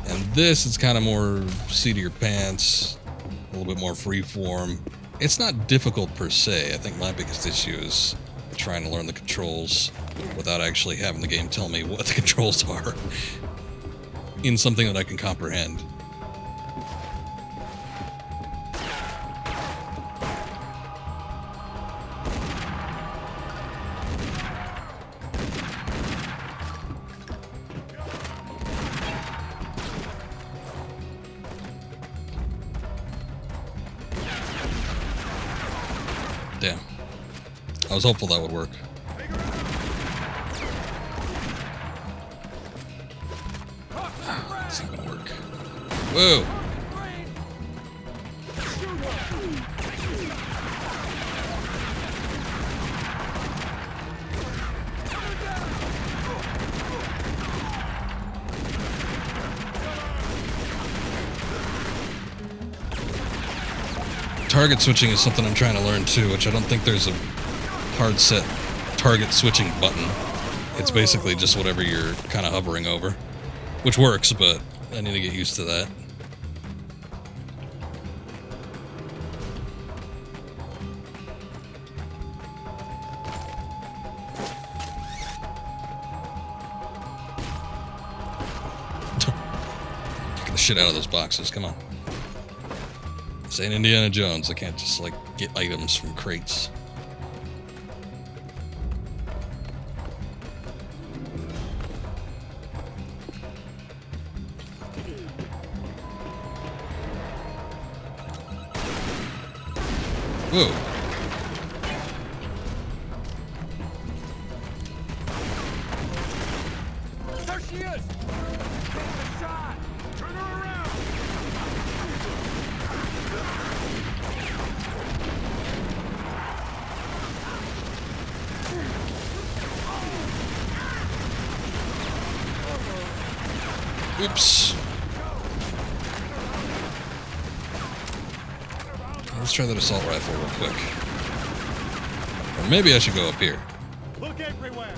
And this is kind of more seat of your pants, a little bit more freeform. It's not difficult per se. I think my biggest issue is trying to learn the controls without actually having the game tell me what the controls are in something that I can comprehend. Damn. I was hopeful that would work. It's not gonna work. Whoa! Target switching is something I'm trying to learn too, which I don't think there's a hard set target switching button. It's basically just whatever you're kind of hovering over, which works, but I need to get used to that. Get the shit out of those boxes, come on. This ain't Indiana Jones. I can't just, like, get items from crates. Whoa. There she is! Take the shot! Turn her around! Oops. Let's try that assault rifle real quick. Or maybe I should go up here. Look everywhere.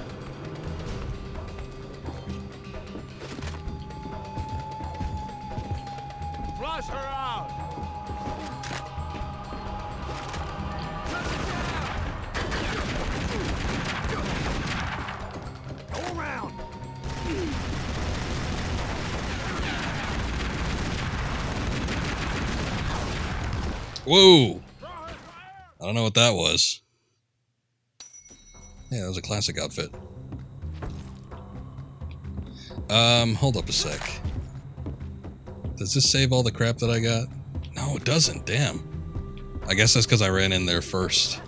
Flush her out. Go around. Whoa! I don't know what that was. Yeah, that was a classic outfit. Hold up a sec. Does this save all the crap that I got? No, it doesn't, damn. I guess that's because I ran in there first.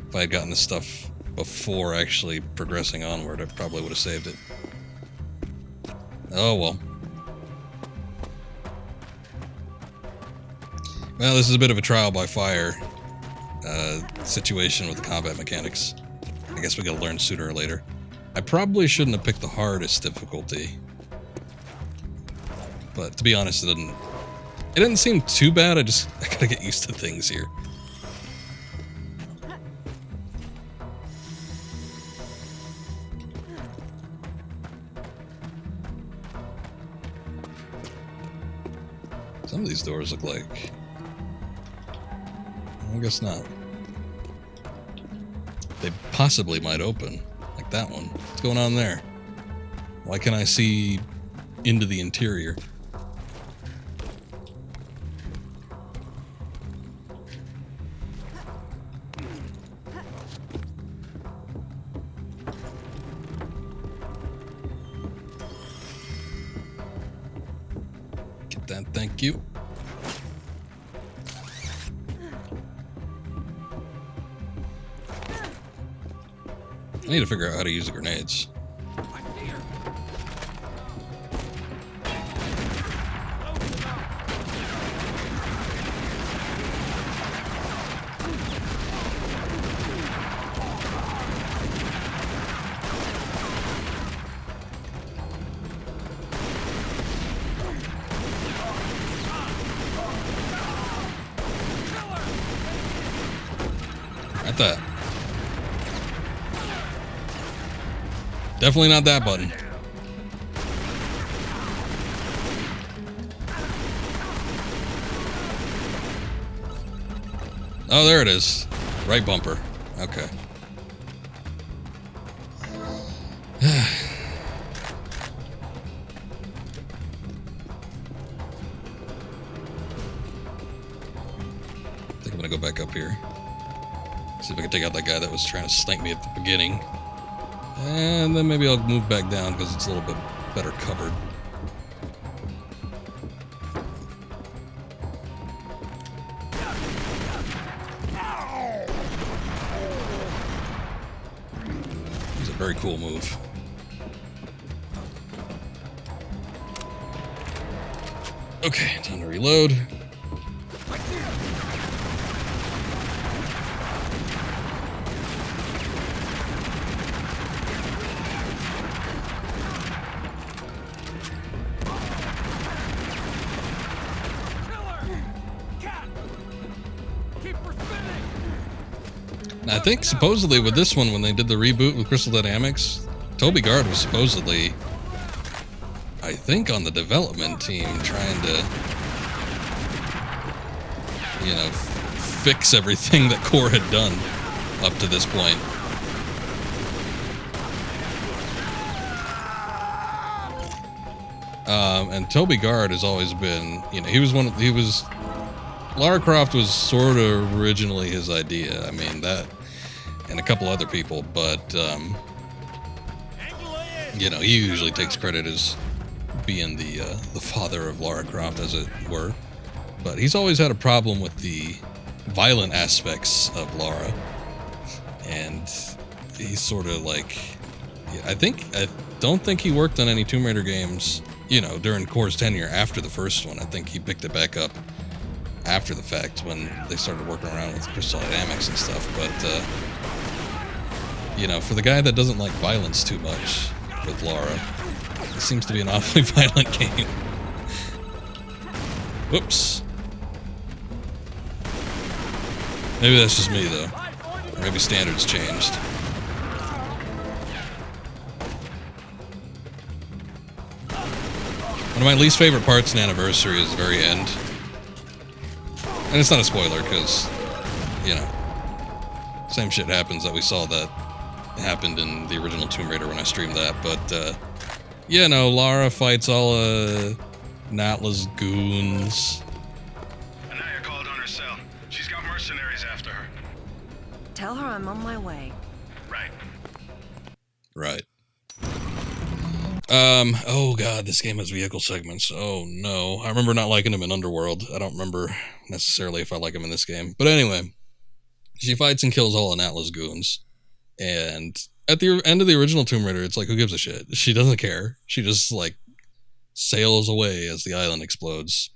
If I had gotten the stuff before actually progressing onward, I probably would have saved it. Oh well. Well, this is a bit of a trial by fire situation with the combat mechanics. I guess we gotta learn sooner or later. I probably shouldn't have picked the hardest difficulty. But to be honest, it didn't seem too bad. I gotta get used to things here. Some of these doors look like... I guess not. They possibly might open. Like that one. What's going on there? Why can't I see into the interior? Get that, thank you. I need to figure out how to use the grenades. At that. Definitely not that button. Oh, there it is. Right bumper. Okay. I think I'm gonna go back up here. See if I can take out that guy that was trying to snipe me at the beginning. And then maybe I'll move back down because it's a little bit better covered. It's a very cool move. Okay, time to reload. I think supposedly with this one, when they did the reboot with Crystal Dynamics, Toby Gard was supposedly, I think, on the development team trying to, you know, fix everything that Core had done up to this point. And Toby Gard has always been, you know, Lara Croft was sort of originally his idea. I mean, that and a couple other people, but, you know, he usually takes credit as being the father of Lara Croft, as it were. But he's always had a problem with the violent aspects of Lara. And he's sort of like, I don't think he worked on any Tomb Raider games, you know, during Core's tenure after the first one. I think he picked it back up after the fact when they started working around with Crystal Dynamics and stuff. But, you know, for the guy that doesn't like violence too much with Lara, it seems to be an awfully violent game. Whoops. Maybe that's just me, though. Or maybe standards changed. One of my least favorite parts in Anniversary is the very end. And it's not a spoiler, because, you know, same shit happens that we saw that happened in the original Tomb Raider when I streamed that. But, you know, Lara fights all Natla's goons. Anaya called on her cell. She's got mercenaries after her. Tell her I'm on my way. Right. Right. Oh god, this game has vehicle segments. Oh no. I remember not liking them in Underworld. I don't remember necessarily if I like them in this game. But anyway, she fights and kills all of Natla's goons. And at the end of the original Tomb Raider, it's like, who gives a shit? She doesn't care. She just, like, sails away as the island explodes.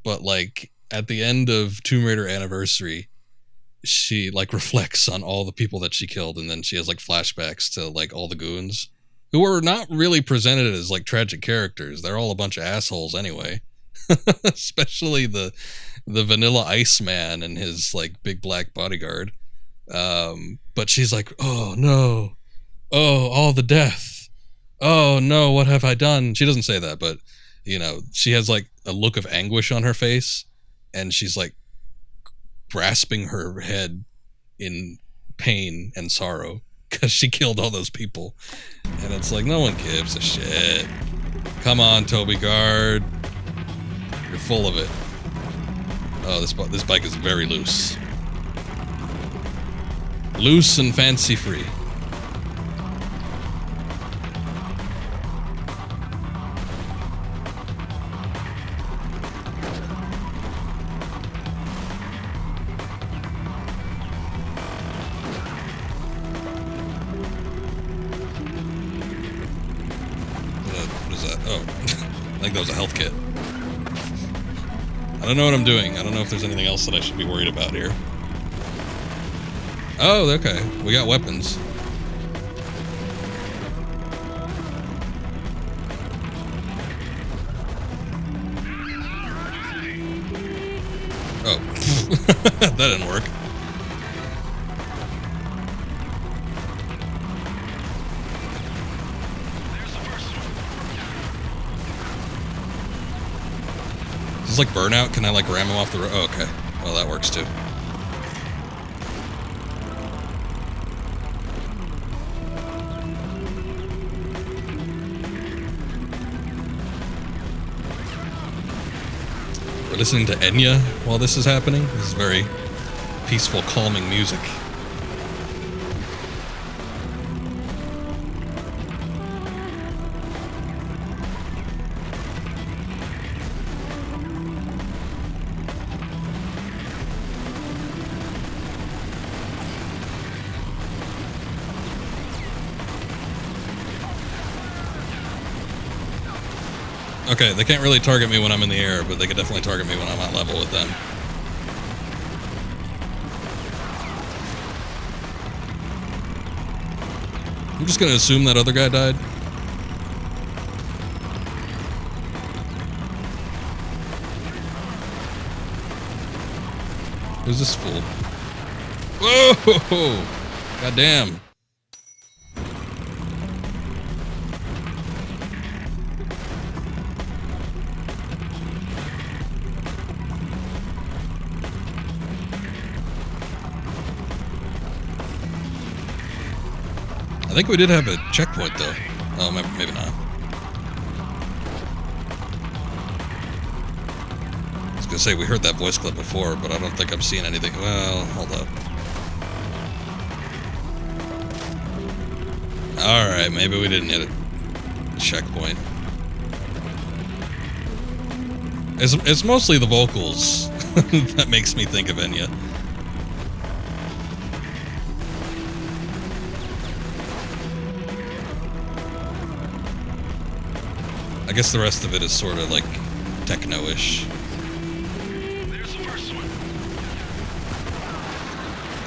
But, like, at the end of Tomb Raider Anniversary, she, like, reflects on all the people that she killed, and then she has, like, flashbacks to, like, all the goons, who are not really presented as, like, tragic characters. They're all a bunch of assholes anyway. Especially the Vanilla Iceman and his, like, big black bodyguard. But she's like, oh no, oh, all the death, oh no, what have I done? She doesn't say that, but, you know, she has, like, a look of anguish on her face, and she's, like, grasping her head in pain and sorrow because she killed all those people. And it's like, no one gives a shit. Come on, Toby Gard, you're full of it. Oh, this bike is very loose. Loose and fancy-free. What is that? Oh, I think that was a health kit. I don't know what I'm doing. I don't know if there's anything else that I should be worried about here. Oh, okay. We got weapons. Oh. That didn't work. Is this like Burnout? Can I, like, ram him off the road? Oh, okay. Well, that works too. We're listening to Enya while this is happening. This is very peaceful, calming music. Okay, they can't really target me when I'm in the air, but they can definitely target me when I'm at level with them. I'm just gonna assume that other guy died. Who's this fool? Whoa! Goddamn. I think we did have a checkpoint, though. Oh, maybe not. I was gonna say, we heard that voice clip before, but I don't think I'm seeing anything. Well, hold up. Alright, maybe we didn't hit a checkpoint. It's mostly the vocals that makes me think of Enya. I guess the rest of it is sort of like techno-ish.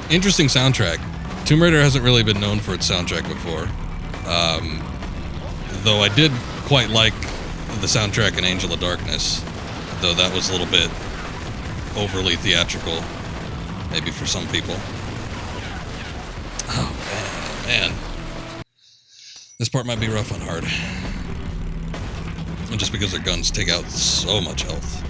Interesting soundtrack. Tomb Raider hasn't really been known for its soundtrack before. Though I did quite like the soundtrack in Angel of Darkness. Though that was a little bit overly theatrical. Maybe for some people. Oh, man. This part might be rough on hard. And just because their guns take out so much health.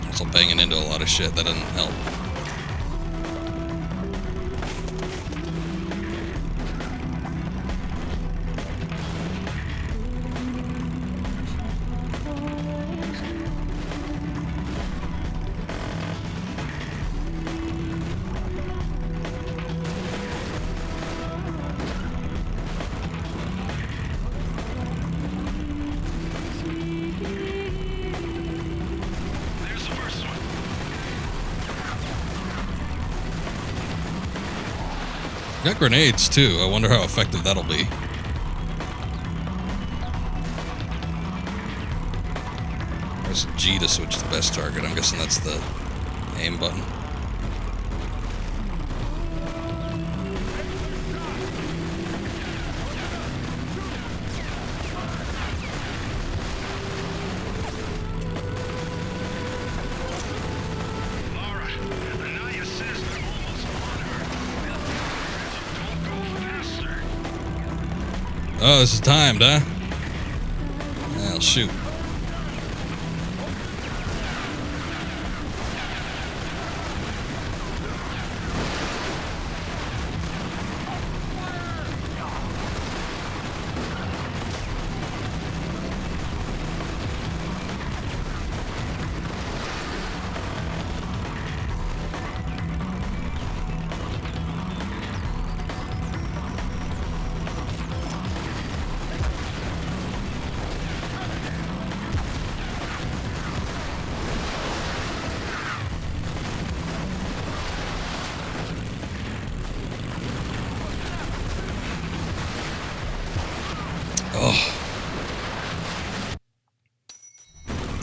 Also banging into a lot of shit, that doesn't help. Got grenades too. I wonder how effective that'll be. There's G to switch to best target. I'm guessing that's the aim button. Oh, this is timed, huh? Well, shoot.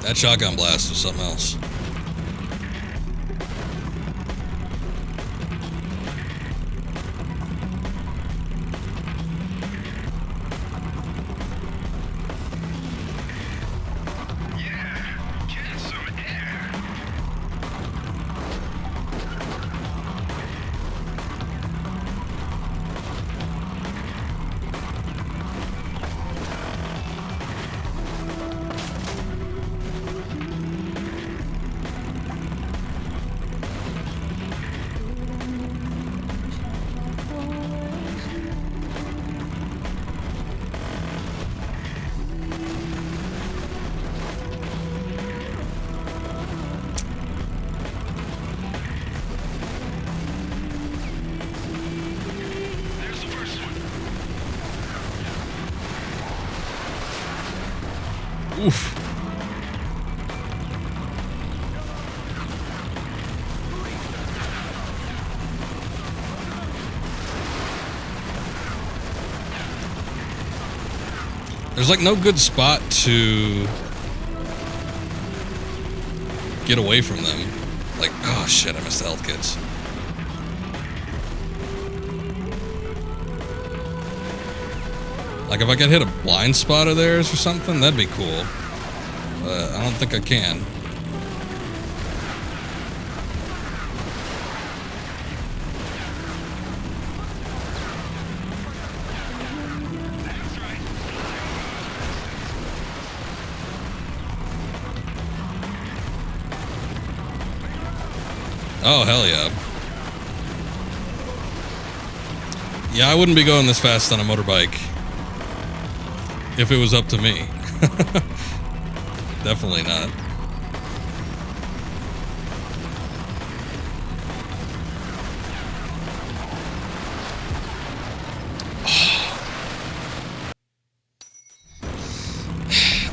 That shotgun blast was something else. Oof. There's like no good spot to get away from them. Like, oh shit, I missed the health kits. Like, if I could hit a blind spot of theirs or something, that'd be cool. But I don't think I can. Oh, hell yeah. Yeah, I wouldn't be going this fast on a motorbike if it was up to me. Definitely not.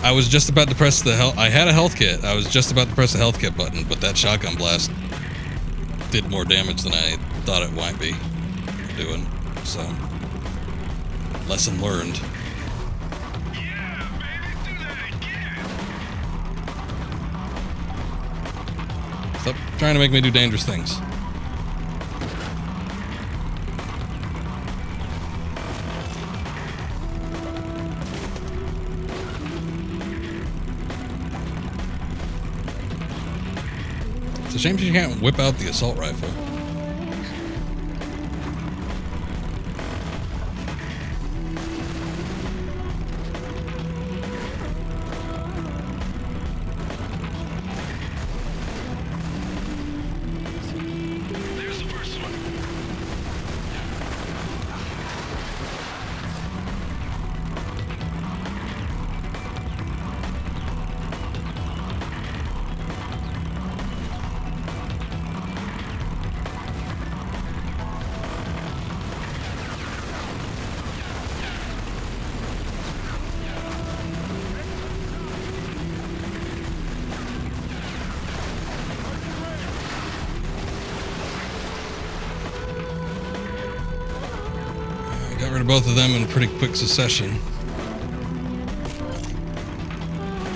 I was just about to press the health. I had a health kit. I was just about to press the health kit button, but that shotgun blast did more damage than I thought it might be doing. So, lesson learned. Yeah, baby, do that again. Stop trying to make me do dangerous things. It's a shame you can't whip out the assault rifle. There's the first one. Got rid of both of them in pretty quick succession.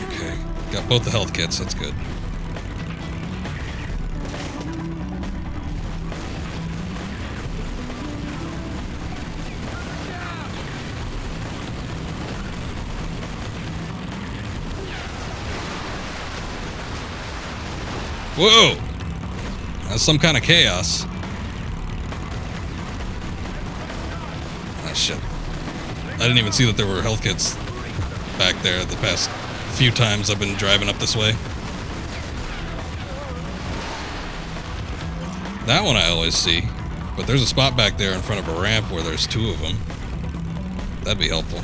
Okay, got both the health kits, that's good. Whoa! That's some kind of chaos. Ah, shit. I didn't even see that there were health kits back there the past few times I've been driving up this way. That one I always see. But there's a spot back there in front of a ramp where there's two of them. That'd be helpful.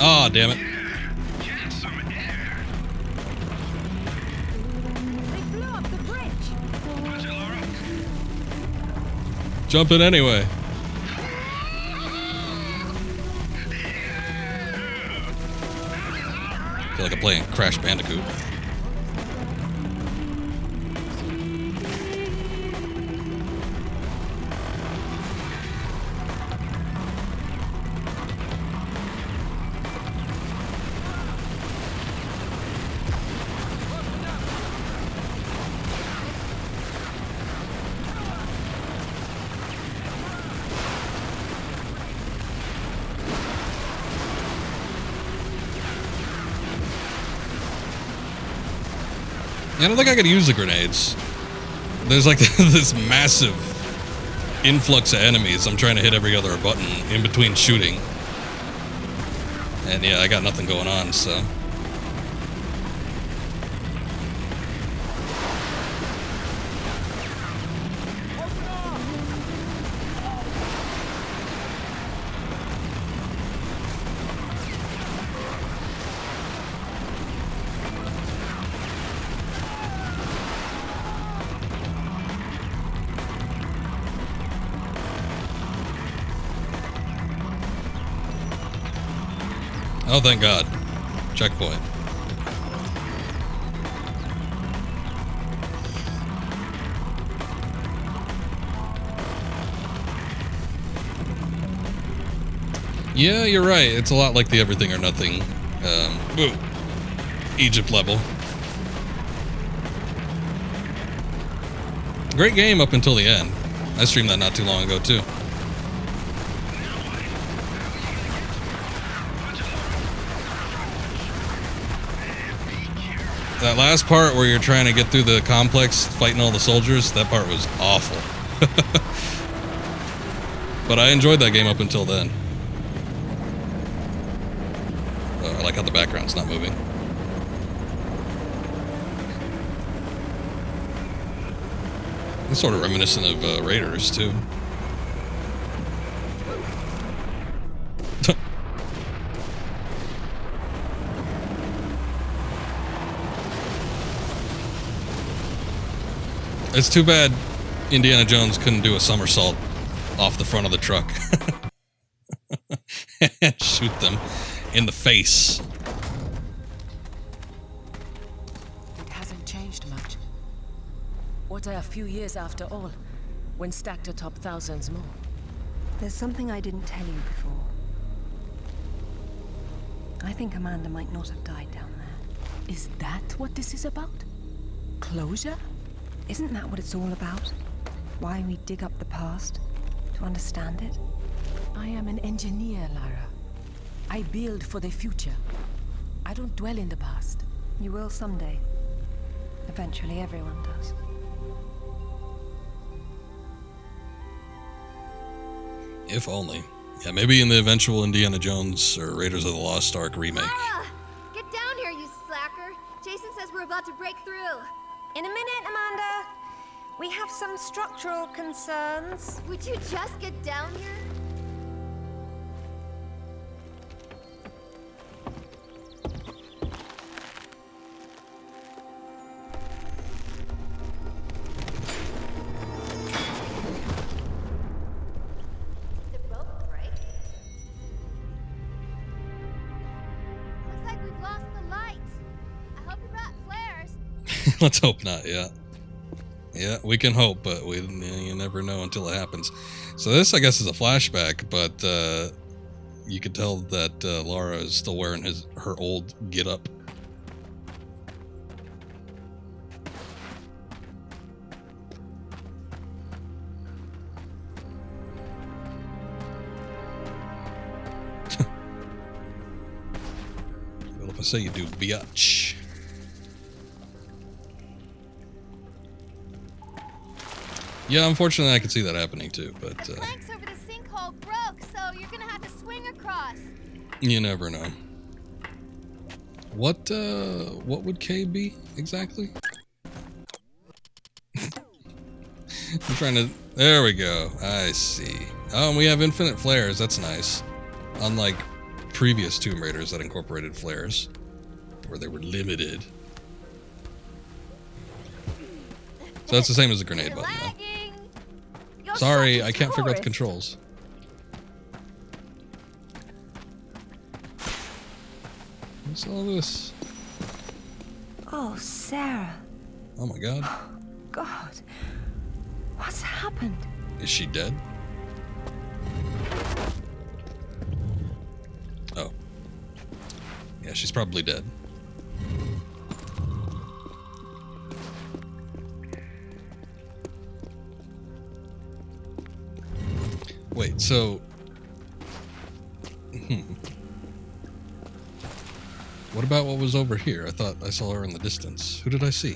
Aw, damn it. Get some air. They blew up the bridge. Watch it, Lara. Jump in anyway. I feel like I'm playing Crash Bandicoot. I don't think I could use the grenades. There's like this massive influx of enemies. I'm trying to hit every other button in between shooting. And yeah, I got nothing going on, so. Oh, thank God. Checkpoint. Yeah, you're right. It's a lot like the Everything or Nothing Egypt level. Great game up until the end. I streamed that not too long ago, too. That last part where you're trying to get through the complex fighting all the soldiers, that part was awful. But I enjoyed that game up until then. I like how the background's not moving. It's sort of reminiscent of Raiders, too. It's too bad Indiana Jones couldn't do a somersault off the front of the truck and shoot them in the face. It hasn't changed much. What are a few years after all, when stacked atop thousands more? There's something I didn't tell you before. I think Amanda might not have died down there. Is that what this is about? Closure? Isn't that what it's all about? Why we dig up the past? To understand it? I am an engineer, Lara. I build for the future. I don't dwell in the past. You will someday. Eventually, everyone does. If only. Yeah, maybe in the eventual Indiana Jones or Raiders of the Lost Ark remake. Lara! Get down here, you slacker! Jason says we're about to break through. In a minute, Amanda. We have some structural concerns. Would you just get down here? The rope break? Looks like we've lost the lights. I hope you brought flares. Let's hope not, yeah. Yeah, we can hope, but you never know until it happens. So this, I guess, is a flashback, but you could tell that Lara is still wearing her old get-up. Well, if I say you do, biatch. Yeah, unfortunately, I could see that happening too, but the planks over the sinkhole broke, so you're gonna have to swing across. You never know. What would K be exactly? I'm trying to. There we go. I see. Oh, and we have infinite flares. That's nice. Unlike previous Tomb Raiders that incorporated flares, where they were limited. So that's the same as the grenade button, though. Sorry, I can't figure out the controls. What's all this? Oh, Sarah. Oh my God. God. What's happened? Is she dead? Oh. Yeah, she's probably dead. Wait, so... What about what was over here? I thought I saw her in the distance. Who did I see?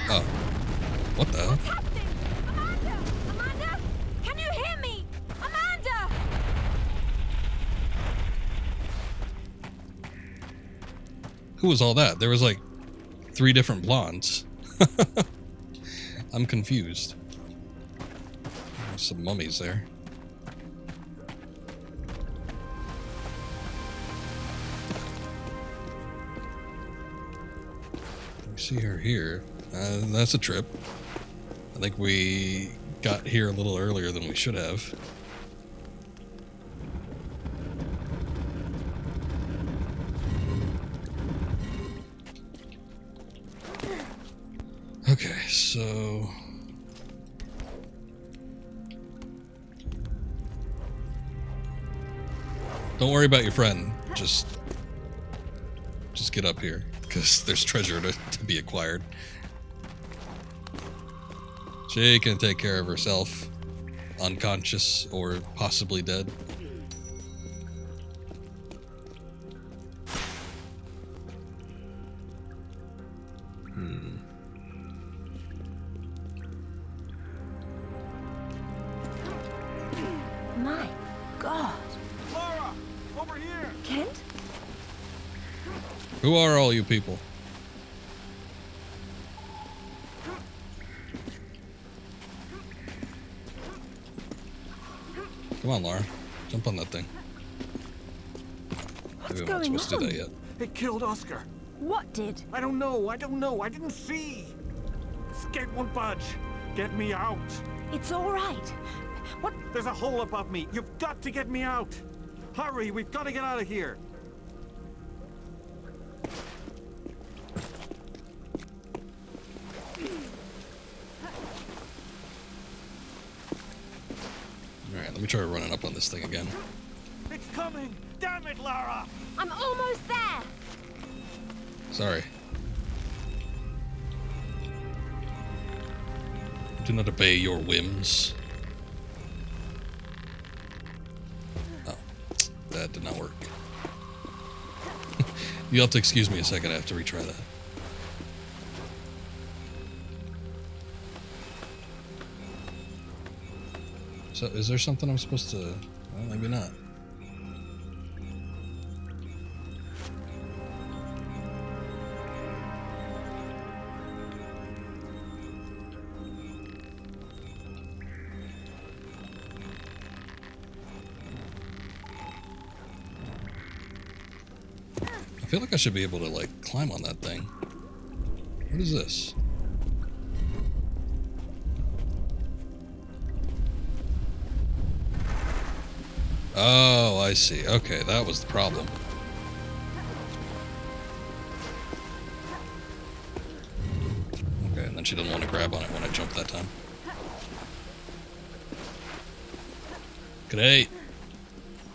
Oh. What the hell? What's happening? Amanda! Amanda! Can you hear me? Amanda! Who was all that? There was like 3 different blondes. I'm confused. There's some mummies there. We see her here. That's a trip. I think we got here a little earlier than we should have. so... Don't worry about your friend. Just get up here, because there's treasure to be acquired. She can take care of herself, unconscious or possibly dead. My God. Lara! Over here! Kent? Who are all you people? Come on, Lara. Jump on that thing. Maybe I'm not supposed to do that yet. It killed Oscar. What did? I don't know. I didn't see. Skate won't budge. Get me out. It's all right. What? There's a hole above me. You've got to get me out. Hurry, we've got to get out of here. Alright, let me try running up on this thing again. It's coming. Damn it, Lara. I'm almost there. Sorry. Do not obey your whims. Oh, that did not work. You'll have to excuse me a second, I have to retry that. So, is there something I'm supposed to... Well, maybe not. I feel like I should be able to, like, climb on that thing. What is this? Oh, I see. Okay, that was the problem. Okay, and then she didn't want to grab on it when I jumped that time. Great.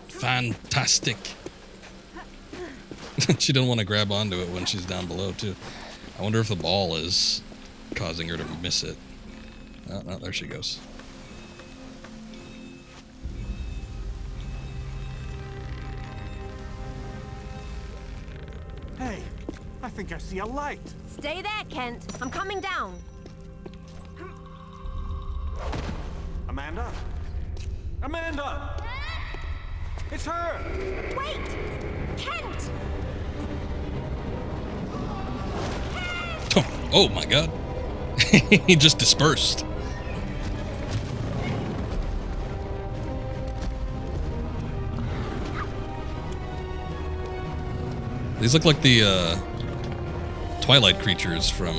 Fantastic. She didn't want to grab onto it when she's down below, too. I wonder if the ball is causing her to miss it. Oh, no, there she goes. Hey, I think I see a light. Stay there, Kent. I'm coming down. Amanda? Amanda! It's her! Wait! Kent! Oh my god. He just dispersed. These look like the Twilight creatures from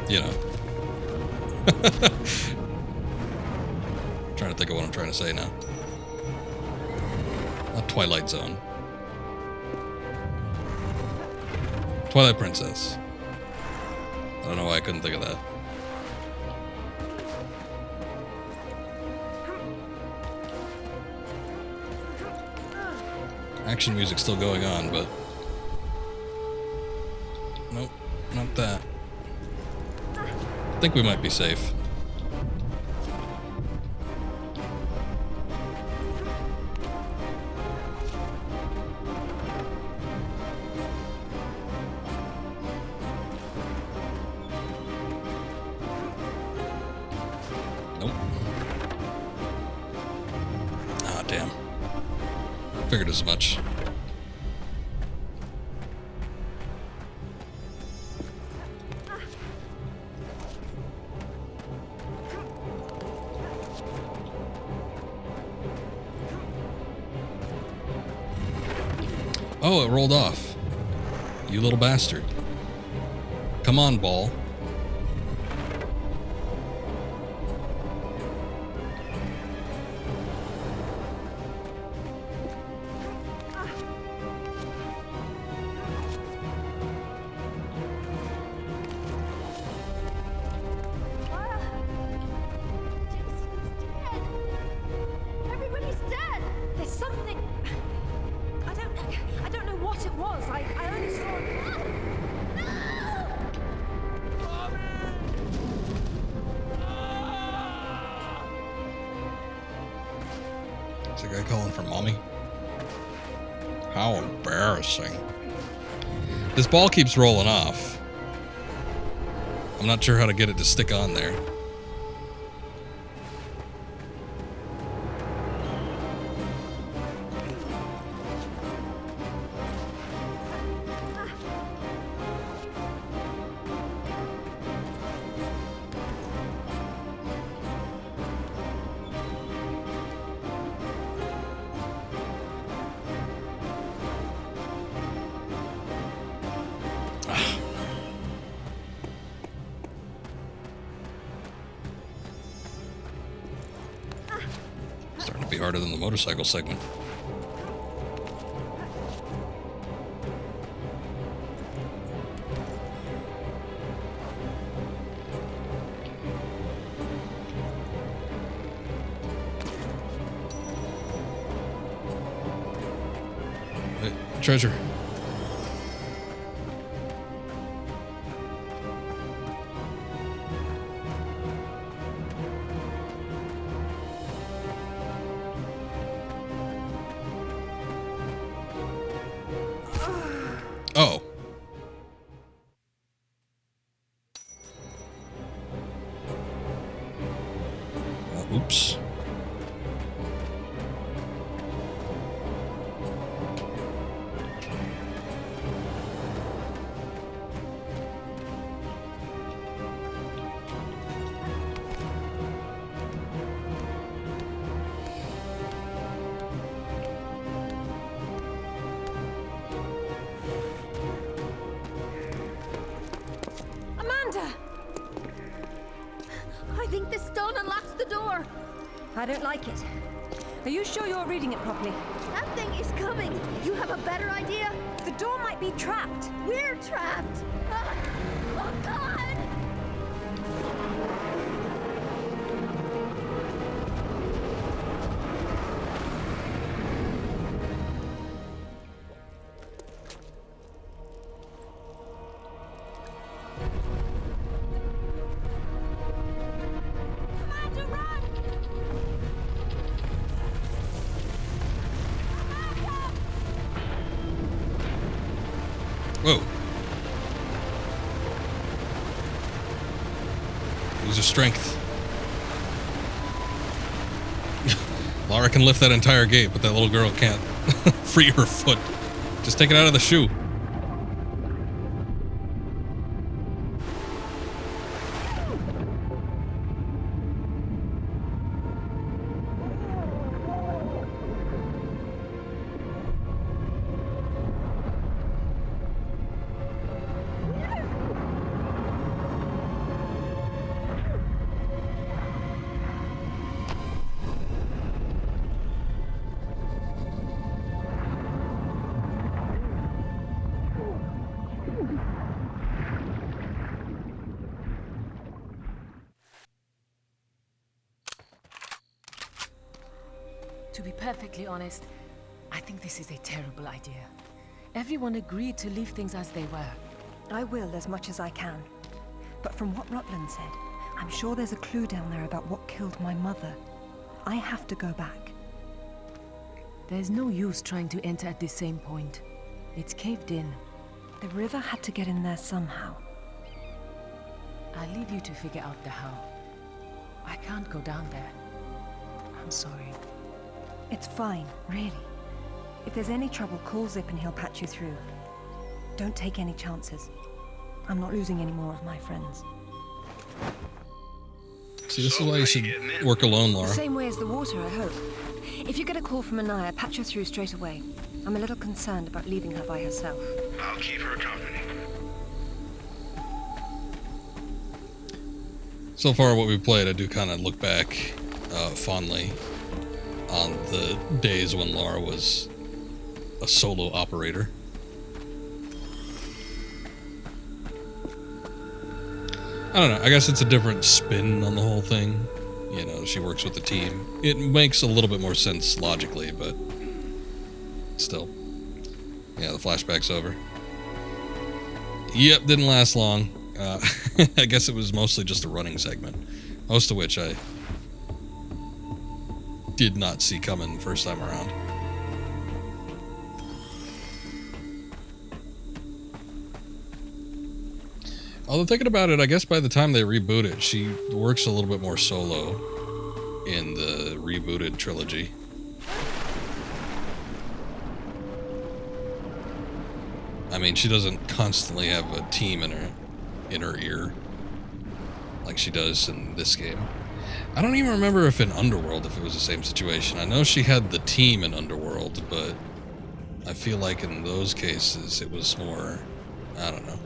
you know. Trying to think of what I'm trying to say now. Not Twilight Zone. Twilight Princess. I don't know why I couldn't think of that. Action music's still going on, but... Nope, not that. I think we might be safe. Figured as much. Oh, it rolled off. You little bastard. Come on, ball. I only saw... Is the guy calling for mommy? How embarrassing. This ball keeps rolling off. I'm not sure how to get it to stick on there. Starting to be harder than the motorcycle segment. Hey, treasure. Oh. Oops. Amanda! I think this stone unlocks the door. I don't like it. Are you sure you're reading it properly? That thing is coming. You have a better idea? The door might be trapped. We're trapped. Ah! Oh, God! Amanda, run! Whoa. Use your strength. Lara can lift that entire gate, but that little girl can't free her foot. Just take it out of the shoe. To be perfectly honest, I think this is a terrible idea. Everyone agreed to leave things as they were. I will as much as I can. But from what Rutland said, I'm sure there's a clue down there about what killed my mother. I have to go back. There's no use trying to enter at this same point. It's caved in. The river had to get in there somehow. I'll leave you to figure out the how. I can't go down there. I'm sorry. It's fine, really. If there's any trouble, call Zip and he'll patch you through. Don't take any chances. I'm not losing any more of my friends. See, this is why you should work alone, Lara. The same way as the water, I hope. If you get a call from Anaya, patch her through straight away. I'm a little concerned about leaving her by herself. I'll keep her company. So far, what we've played, I do kind of look back fondly on the days when Lara was a solo operator. I don't know, I guess it's a different spin on the whole thing. You know, she works with the team. It makes a little bit more sense logically, but still. Yeah, the flashback's over. Yep, didn't last long. I guess it was mostly just a running segment, most of which I did not see coming first time around. Although thinking about it, I guess by the time they reboot it, she works a little bit more solo in the rebooted trilogy. I mean, she doesn't constantly have a team in her ear like she does in this game. I don't even remember if in Underworld if it was the same situation. I know she had the team in Underworld, but I feel like in those cases it was more, I don't know.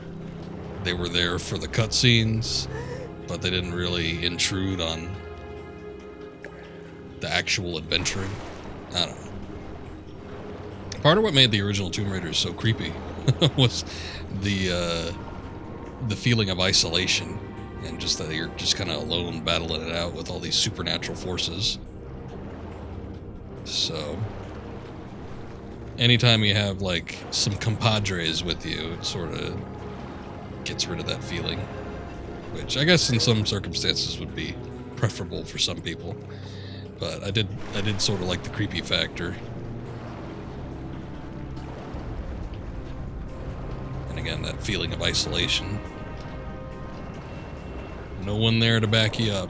They were there for the cutscenes, but they didn't really intrude on the actual adventuring. I don't know. Part of what made the original Tomb Raider so creepy was the feeling of isolation, and just that you're just kind of alone battling it out with all these supernatural forces. So anytime you have like some compadres with you, it sort of gets rid of that feeling, which I guess in some circumstances would be preferable for some people. But I did sort of like the creepy factor. And again, that feeling of isolation. No one there to back you up.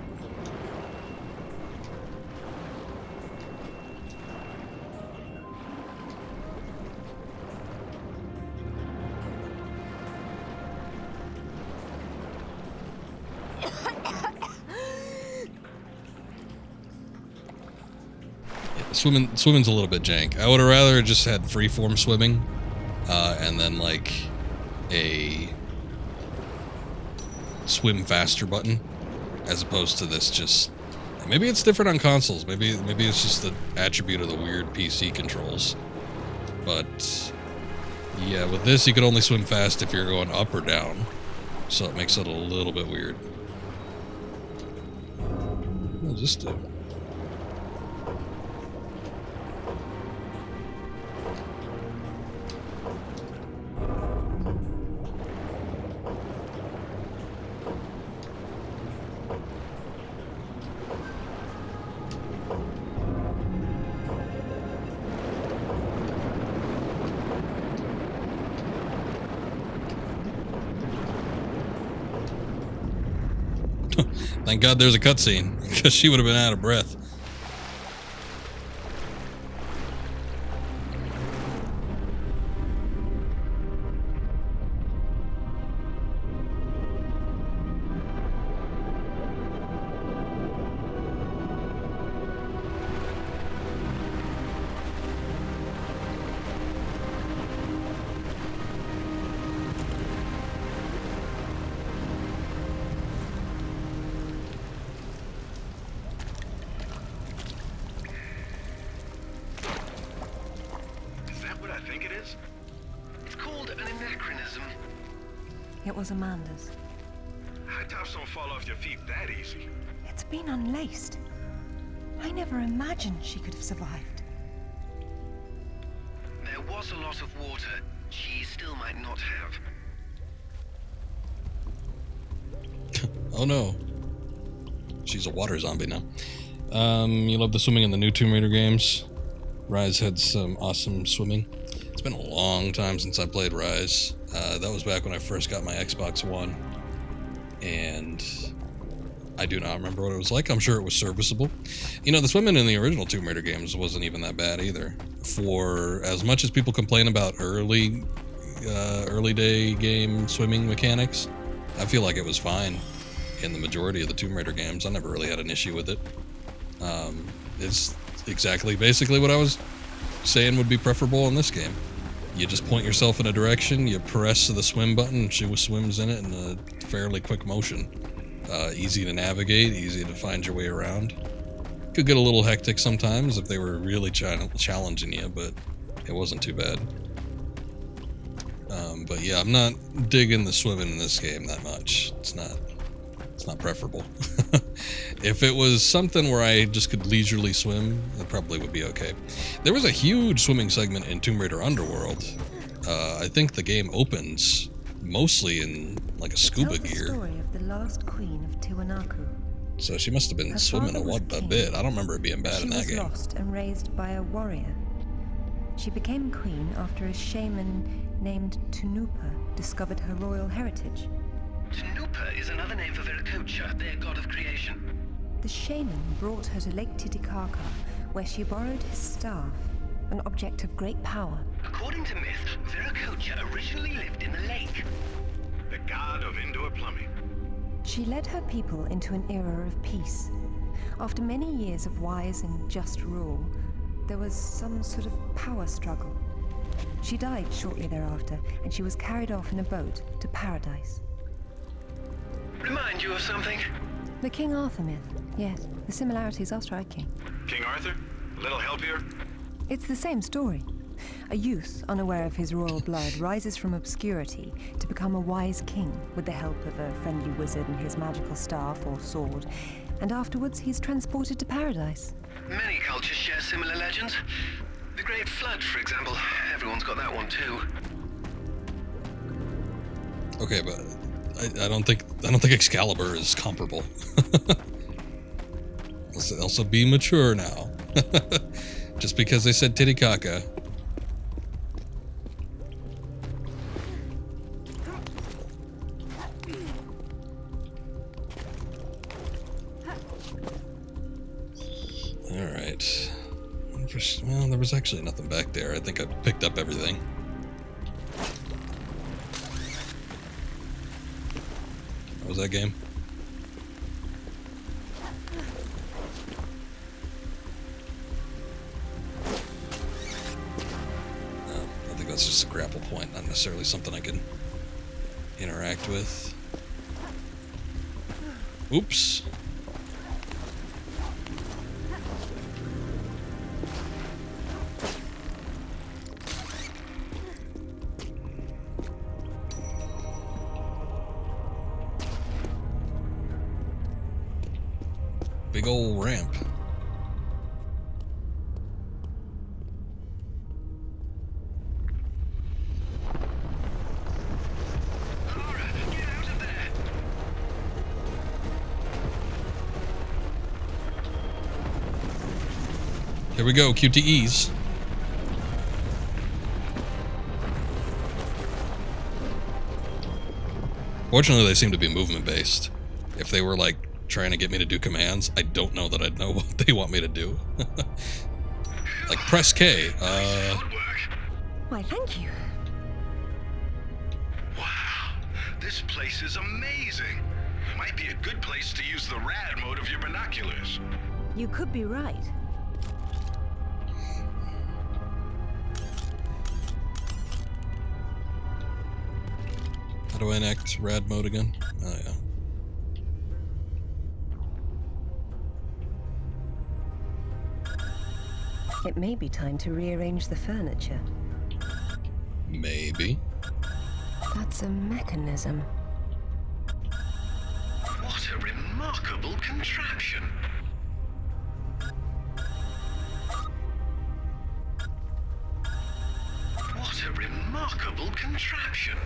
Swimming's a little bit jank. I would have rather just had freeform swimming, and then like a swim faster button, as opposed to this just. Maybe it's different on consoles. Maybe it's just the attribute of the weird PC controls. But yeah, with this you can only swim fast if you're going up or down, so it makes it a little bit weird. What does this do? Thank God there's a cutscene, because she would have been out of breath. It was Amanda's. High tops don't fall off your feet that easy. It's been unlaced. I never imagined she could have survived. There was a lot of water. She still might not have. Oh no. She's a water zombie now. You love the swimming in the new Tomb Raider games. Rise had some awesome swimming. It's been a long time since I played Rise. That was back when I first got my Xbox One. And I do not remember what it was like. I'm sure it was serviceable. You know, the swimming in the original Tomb Raider games wasn't even that bad either. For as much as people complain about early day game swimming mechanics, I feel like it was fine in the majority of the Tomb Raider games. I never really had an issue with it. It's basically what I was saying would be preferable in this game. You just point yourself in a direction, you press the swim button, and she swims in it in a fairly quick motion. Easy to navigate, easy to find your way around. Could get a little hectic sometimes if they were really challenging you, but it wasn't too bad. But yeah, I'm not digging the swimming in this game that much. It's not not preferable. If it was something where I just could leisurely swim, it probably would be okay. There was a huge swimming segment in Tomb Raider Underworld. I think the game opens mostly in like a scuba gear. The story of the last queen of Tiwanaku. So she must have been Her swimming father was a king. bit. I don't remember it being bad in that She game. was lost and raised by a warrior. She became queen after a shaman named Tunupa discovered her royal heritage. Tunupa is another name for Viracocha, their god of creation. The shaman brought her to Lake Titicaca, where she borrowed his staff, an object of great power. According to myth, Viracocha originally lived in the lake. The god of indoor plumbing. She led her people into an era of peace. After many years of wise and just rule, there was some sort of power struggle. She died shortly thereafter, and she was carried off in a boat to paradise. Remind you of something? The King Arthur myth. Yes, the similarities are striking. King Arthur? A little help here? It's the same story. A youth, unaware of his royal blood, rises from obscurity to become a wise king with the help of a friendly wizard and his magical staff or sword, and afterwards he's transported to paradise. Many cultures share similar legends. The Great Flood, for example. Everyone's got that one too. Okay, but I don't think Excalibur is comparable. Let's also be mature now. Just because they said Titicaca. Alright. Well, there was actually nothing back there. I think I picked up everything. What was that game? No, I think that's just a grapple point, not necessarily something I can interact with. Oops. Big old ramp. Lara, get out of there! Here we go, QTEs. Fortunately, they seem to be movement based. If they were like trying to get me to do commands, I don't know that I'd know what they want me to do. Like press K. Why, thank you. Wow, this place is amazing. Might be a good place to use the rad mode of your binoculars. You could be right. How do I enact rad mode again? Oh yeah. It may be time to rearrange the furniture. Maybe. That's a mechanism. What a remarkable contraption. What a remarkable contraption.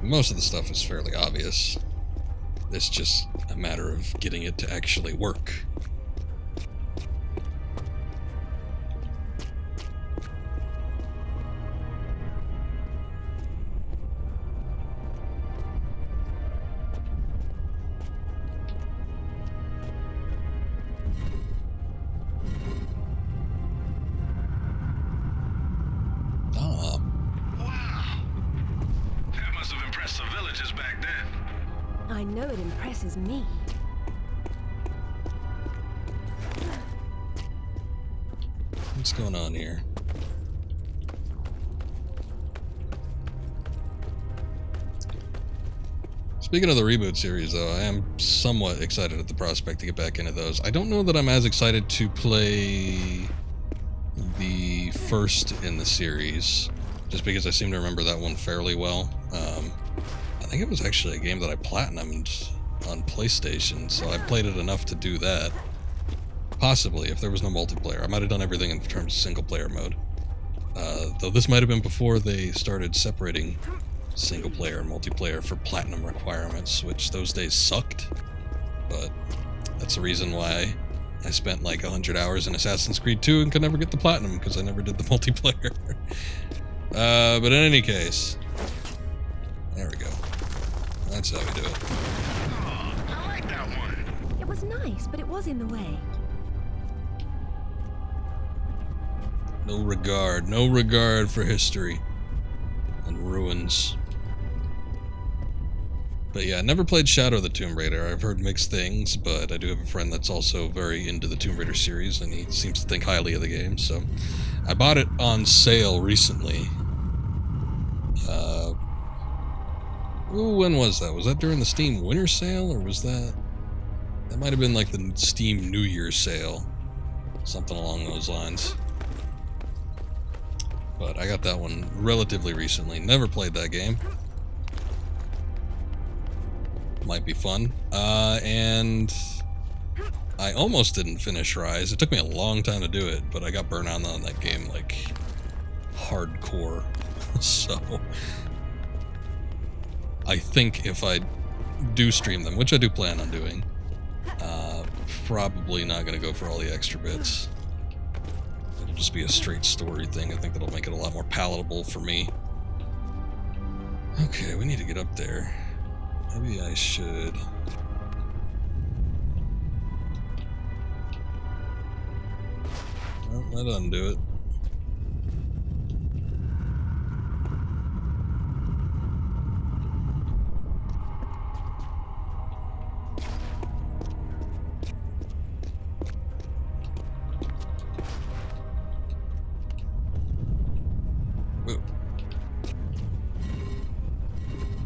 Most of the stuff is fairly obvious. It's just a matter of getting it to actually work. I know it impresses me. What's going on here? Speaking of the reboot series, though, I am somewhat excited at the prospect to get back into those. I don't know that I'm as excited to play the first in the series, just because I seem to remember that one fairly well. I think it was actually a game that I platinumed on PlayStation, so I played it enough to do that. Possibly, if there was no multiplayer. I might have done everything in terms of single-player mode. Though this might have been before they started separating single-player and multiplayer for platinum requirements, which those days sucked. But that's the reason why I spent like 100 hours in Assassin's Creed 2 and could never get the platinum, because I never did the multiplayer. But in any case, there we go. That's how we do it. Oh, I like that one. It was nice, but it was in the way. No regard for history and ruins. But yeah, I never played Shadow of the Tomb Raider. I've heard mixed things, but I do have a friend that's also very into the Tomb Raider series, and he seems to think highly of the game, so I bought it on sale recently. Ooh, when was that? Was that during the Steam Winter Sale, or was that... That might have been like the Steam New Year sale. Something along those lines. But I got that one relatively recently. Never played that game. Might be fun. And I almost didn't finish Rise. It took me a long time to do it, but I got burnt out on that game like hardcore. So I think if I do stream them, which I do plan on doing, probably not going to go for all the extra bits. It'll just be a straight story thing. I think that'll make it a lot more palatable for me. Okay, we need to get up there. Maybe I should... Well, that doesn't do it. Ooh.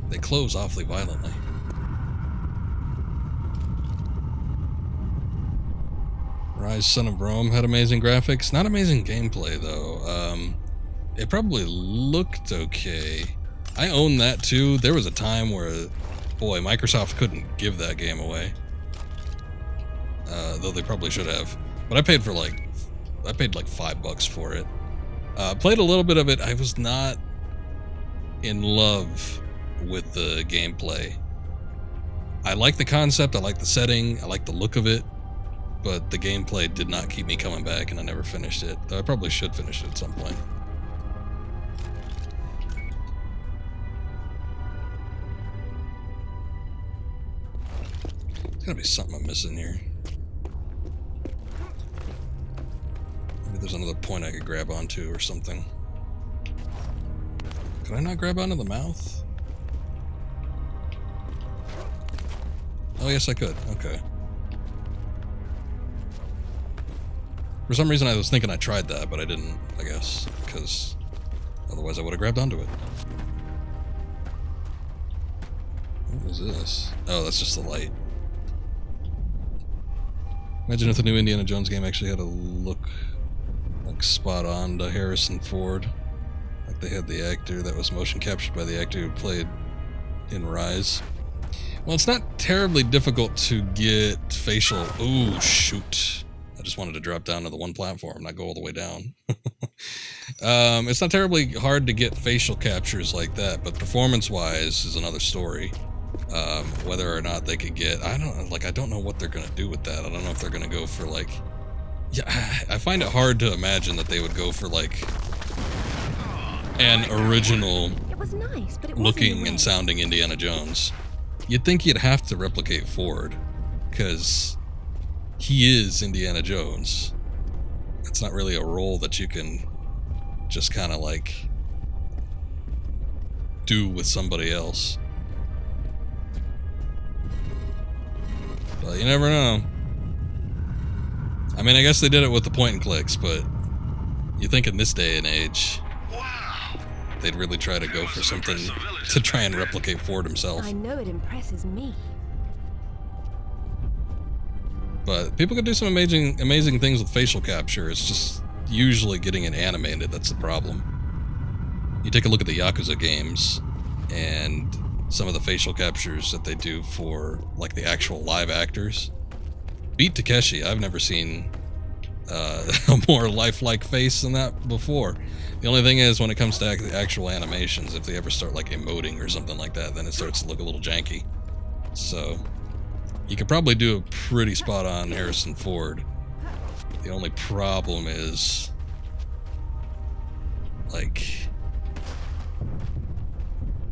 They close awfully violently. Rise Son of Rome had amazing graphics. Not amazing gameplay, though. It probably looked okay. I own that, too. There was a time where, boy, Microsoft couldn't give that game away. Though they probably should have. But I paid like $5 for it. Played a little bit of it. I was not in love with the gameplay. I like the concept, I like the setting, I like the look of it, but the gameplay did not keep me coming back, and I never finished it. Though I probably should finish it at some point. There's gotta be something I'm missing here. Maybe there's another point I could grab onto or something. Can I not grab onto the mouth? Oh, yes, I could. Okay. For some reason, I was thinking I tried that, but I didn't, I guess, because otherwise I would have grabbed onto it. What is this? Oh, that's just the light. Imagine if the new Indiana Jones game actually had a look like spot on to Harrison Ford. Like they had the actor that was motion captured by the actor who played in Rise. Well, it's not terribly difficult to get facial... Ooh, shoot. I just wanted to drop down to the one platform, not go all the way down. It's not terribly hard to get facial captures like that, but performance-wise is another story. Whether or not they could get... I don't know what they're going to do with that. I don't know if they're going to go for, like... Yeah, I find it hard to imagine that they would go for, like, an original looking and sounding Indiana Jones. You'd think you'd have to replicate Ford, because he is Indiana Jones. It's not really a role that you can just kind of like do with somebody else. But you never know. I mean, I guess they did it with the point and clicks, but you think in this day and age, they'd really try to go for something to try and replicate Ford himself. I know it impresses me. But people can do some amazing things with facial capture. It's just usually getting it animated that's the problem. You take a look at the Yakuza games, and some of the facial captures that they do for like the actual live actors beat Takeshi. I've never seen a more lifelike face than that before. The only thing is, when it comes to the actual animations, if they ever start like emoting or something like that, then it starts to look a little janky. So you could probably do a pretty spot on Harrison Ford. The only problem is like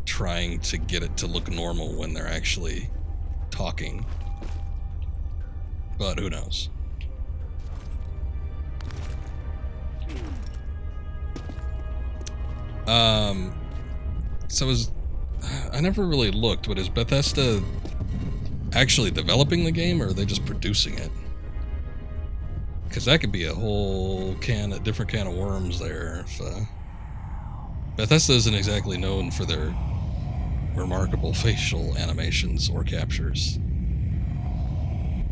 trying to get it to look normal when they're actually talking. But who knows? So I never really looked, but is Bethesda actually developing the game, or are they just producing it? Because that could be a whole different can of worms there. If Bethesda isn't exactly known for their remarkable facial animations or captures.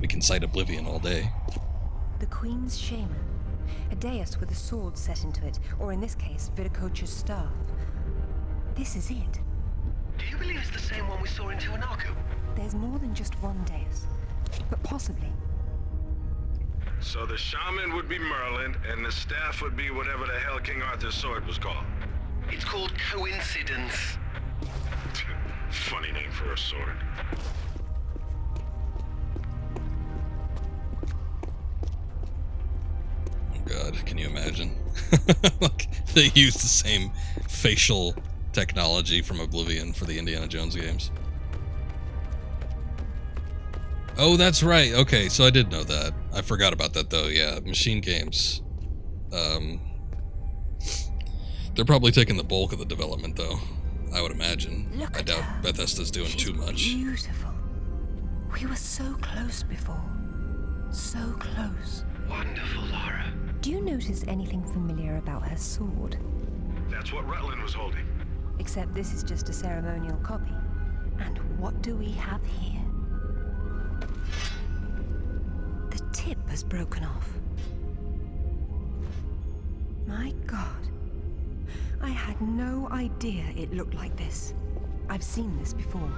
We can cite Oblivion all day. The Queen's Shaman. A dais with a sword set into it, or in this case, Viracocha's staff. This is it. Do you believe it's the same one we saw in Tiwanaku? There's more than just one dais, but possibly. So the shaman would be Merlin, and the staff would be whatever the hell King Arthur's sword was called. It's called coincidence. Funny name for a sword. Oh God, can you imagine? Like, they use the same facial technology from Oblivion for the Indiana Jones games. Oh, that's right. Okay, so I did know that. I forgot about that, though. Yeah, Machine Games. They're probably taking the bulk of the development, though. I would imagine. I doubt Bethesda's doing too much. Beautiful. We were so close before. So close. Wonderful, Lara. Do you notice anything familiar about her sword? That's what Rutland was holding. Except this is just a ceremonial copy. And what do we have here? The tip has broken off. My God. I had no idea it looked like this. I've seen this before,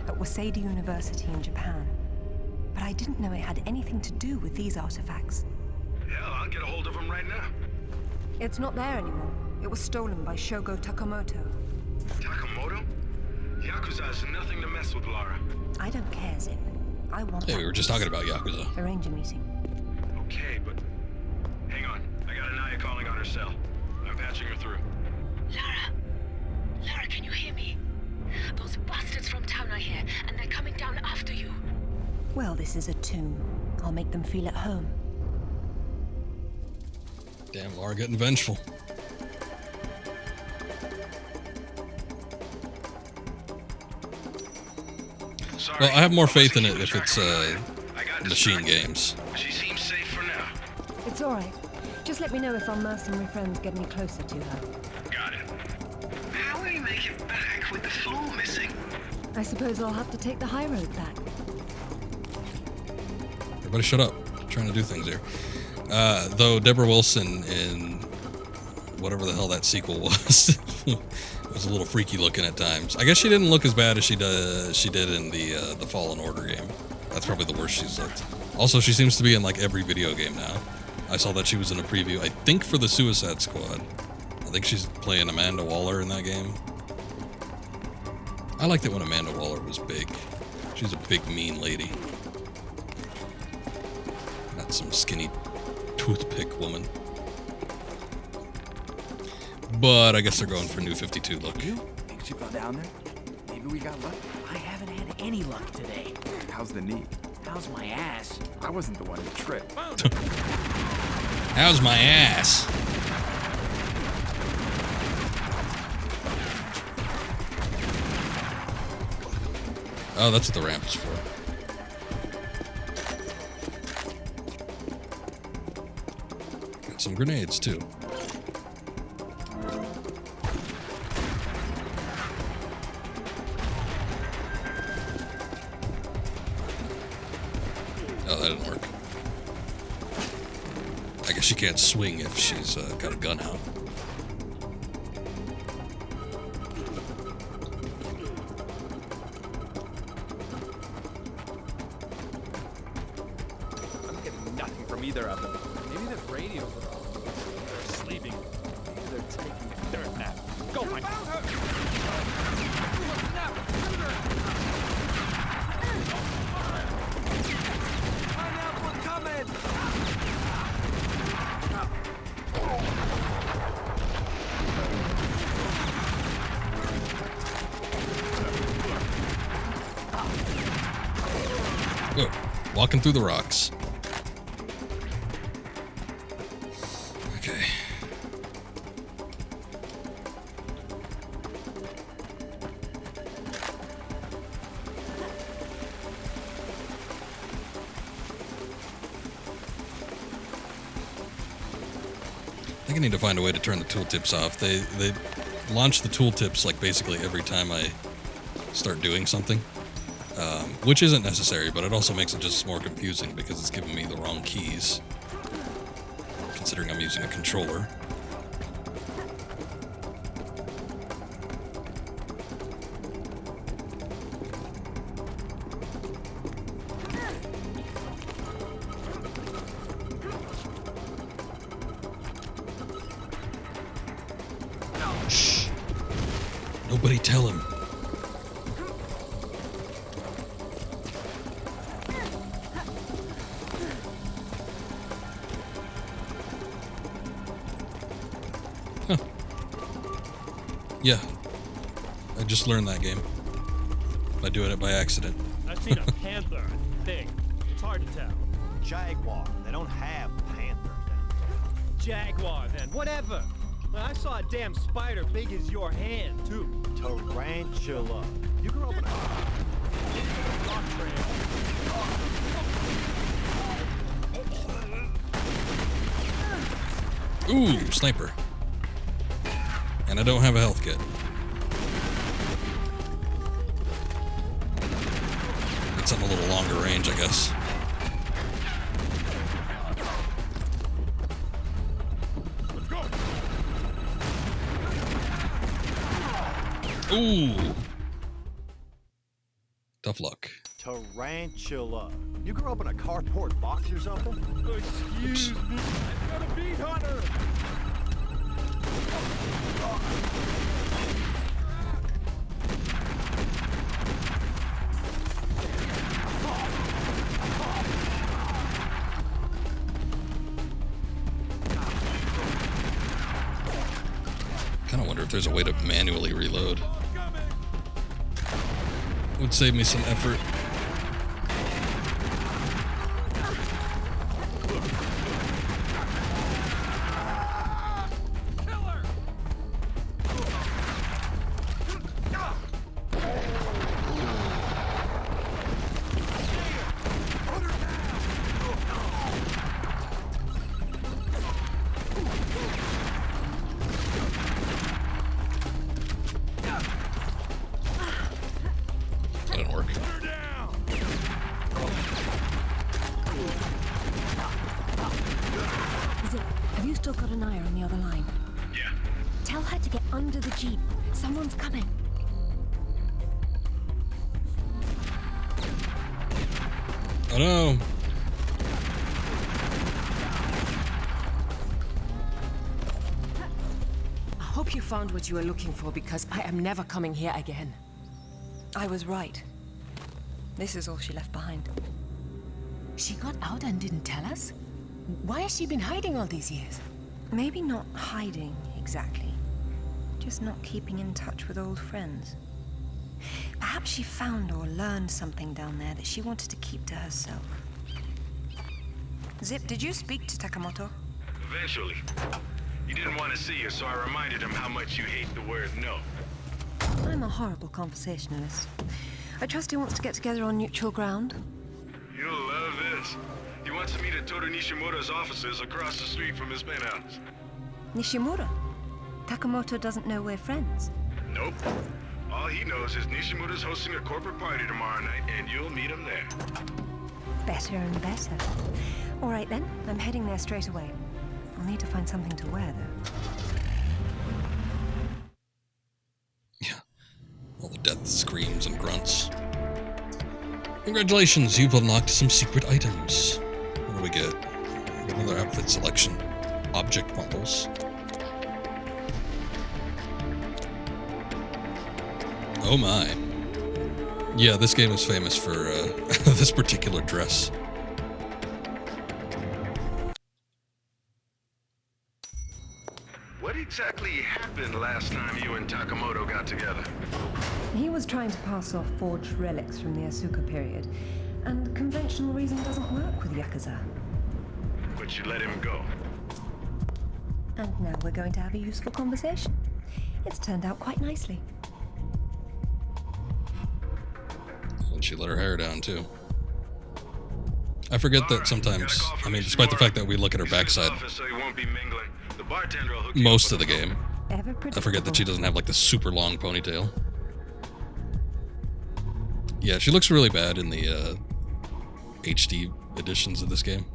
at Waseda University in Japan. But I didn't know it had anything to do with these artifacts. Hell, I'll get a hold of him right now. It's not there anymore. It was stolen by Shogo Takamoto. Takamoto? Yakuza is nothing to mess with, Lara. I don't care, Zip. I want Hey, we were just talking about Yakuza. Arrange a meeting. Okay, but... Hang on. I got Anaya calling on her cell. I'm patching her through. Lara, can you hear me? Those bastards from town are here, and they're coming down after you. Well, this is a tomb. I'll make them feel at home. Damn, Lara getting vengeful. Sorry, Well, I have more faith in it if it's Machine Games. She seems safe for now. It's alright. Just let me know if our mercenary friends get any closer to her. Got it. How will you make it back with the floor missing? I suppose I'll have to take the high road back. Everybody shut up. I'm trying to do things here. Though Deborah Wilson in whatever the hell that sequel was was a little freaky looking at times. I guess she didn't look as bad as she did in the Fallen Order game. That's probably the worst she's looked. Also, she seems to be in like every video game now. I saw that she was in a preview, I think, for the Suicide Squad. I think she's playing Amanda Waller in that game. I liked it when Amanda Waller was big. She's a big, mean lady. Not some skinny toothpick woman. But I guess they're going for New 52 look. You? Think she fell down there? Maybe we got lucky. I haven't had any luck today. How's the knee? How's my ass? I wasn't the one who tripped. How's my ass? Oh, that's what the ramp is for. Got some grenades, too. Oh, that didn't work. I guess she can't swing if she's got a gun out. either of them. Maybe the radios are off. They're sleeping. Maybe they're taking a dirt nap. Go, Mike. Pineapple coming! Whoa, walking through the rocks. Okay. I think I need to find a way to turn the tooltips off. They launch the tooltips like basically every time I start doing something. Which isn't necessary, but it also makes it just more confusing because it's giving me the wrong keys, considering I'm using a controller. Shh. Nobody tell him. Yeah, I just learned that game by doing it by accident. I've seen a panther, I think. It's hard to tell. Jaguar. They don't have panthers down there. Jaguar, then. Whatever. I saw a damn spider big as your hand, too. Tarantula. You grew up in a... rock trail. Ooh, sniper. And I don't have a health kit. It's on a little longer range, I guess. Let's go. Ooh. Tough luck. Tarantula. You grew up in a cardboard box or something? Excuse me. I've got a beat hunter. Kind of wonder if there's a way to manually reload. Would save me some effort. Oh no! I hope you found what you were looking for, because I am never coming here again. I was right. This is all she left behind. She got out and didn't tell us? Why has she been hiding all these years? Maybe not hiding, exactly. Just not keeping in touch with old friends. Perhaps she found or learned something down there that she wanted to keep to herself. Zip, did you speak to Takamoto? Eventually. He didn't want to see you, so I reminded him how much you hate the word no. I'm a horrible conversationalist. I trust he wants to get together on neutral ground. You'll love this. He wants to meet at Toru Nishimura's offices across the street from his penthouse. Nishimura? Takamoto doesn't know we're friends. Nope. All he knows is Nishimura's hosting a corporate party tomorrow night, and you'll meet him there. Better and better. All right then, I'm heading there straight away. I'll need to find something to wear, though. Yeah. All the death screams and grunts. Congratulations, you've unlocked some secret items. What do we get? Another outfit selection. Object bundles. Oh my. Yeah, this game is famous for this particular dress. What exactly happened last time you and Takamoto got together? He was trying to pass off forged relics from the Asuka period, and conventional reason doesn't work with Yakuza. But you let him go. And now we're going to have a useful conversation. It's turned out quite nicely. And she let her hair down, too. I forget that sometimes, I mean, despite the fact that we look at her backside most of the game, I forget that she doesn't have, like, the super long ponytail. Yeah, she looks really bad in the HD editions of this game.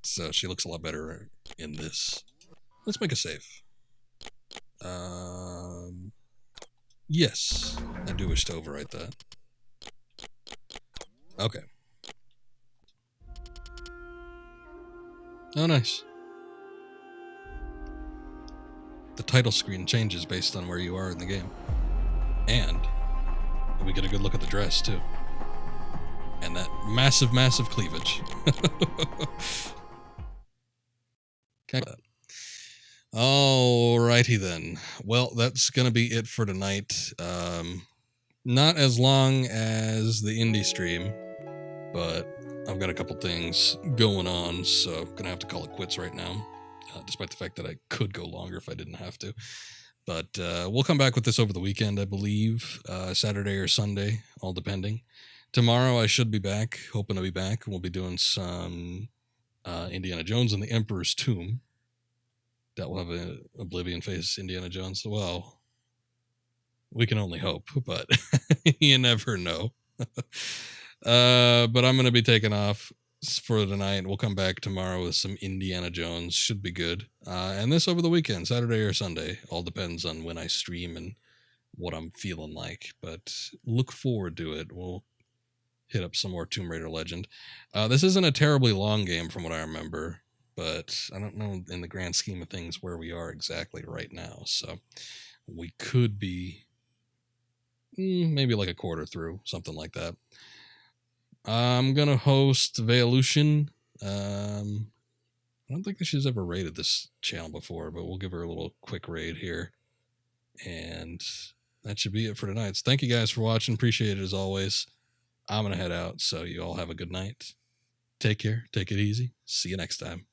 So she looks a lot better in this. Let's make a save. Yes, I do wish to overwrite that. Okay. Oh, nice. The title screen changes based on where you are in the game. And we get a good look at the dress, too. And that massive, massive cleavage. Okay. Alrighty then. Well, that's going to be it for tonight. Not as long as the indie stream, but I've got a couple things going on, so I'm going to have to call it quits right now, despite the fact that I could go longer if I didn't have to. But we'll come back with this over the weekend, I believe, Saturday or Sunday, all depending. Tomorrow I should be back, hoping to be back. We'll be doing some Indiana Jones and the Emperor's Tomb. That will have a Oblivion face Indiana Jones. Well, we can only hope, but you never know. But I'm going to be taking off for tonight. We'll come back tomorrow with some Indiana Jones. Should be good. And this over the weekend, Saturday or Sunday. All depends on when I stream and what I'm feeling like. But look forward to it. We'll hit up some more Tomb Raider Legend. This isn't a terribly long game from what I remember, but I don't know in the grand scheme of things where we are exactly right now. So we could be maybe like a quarter through, something like that. I'm going to host Veolution. I don't think that she's ever raided this channel before, but we'll give her a little quick raid here. And that should be it for tonight. So thank you guys for watching. Appreciate it as always. I'm going to head out, so you all have a good night. Take care. Take it easy. See you next time.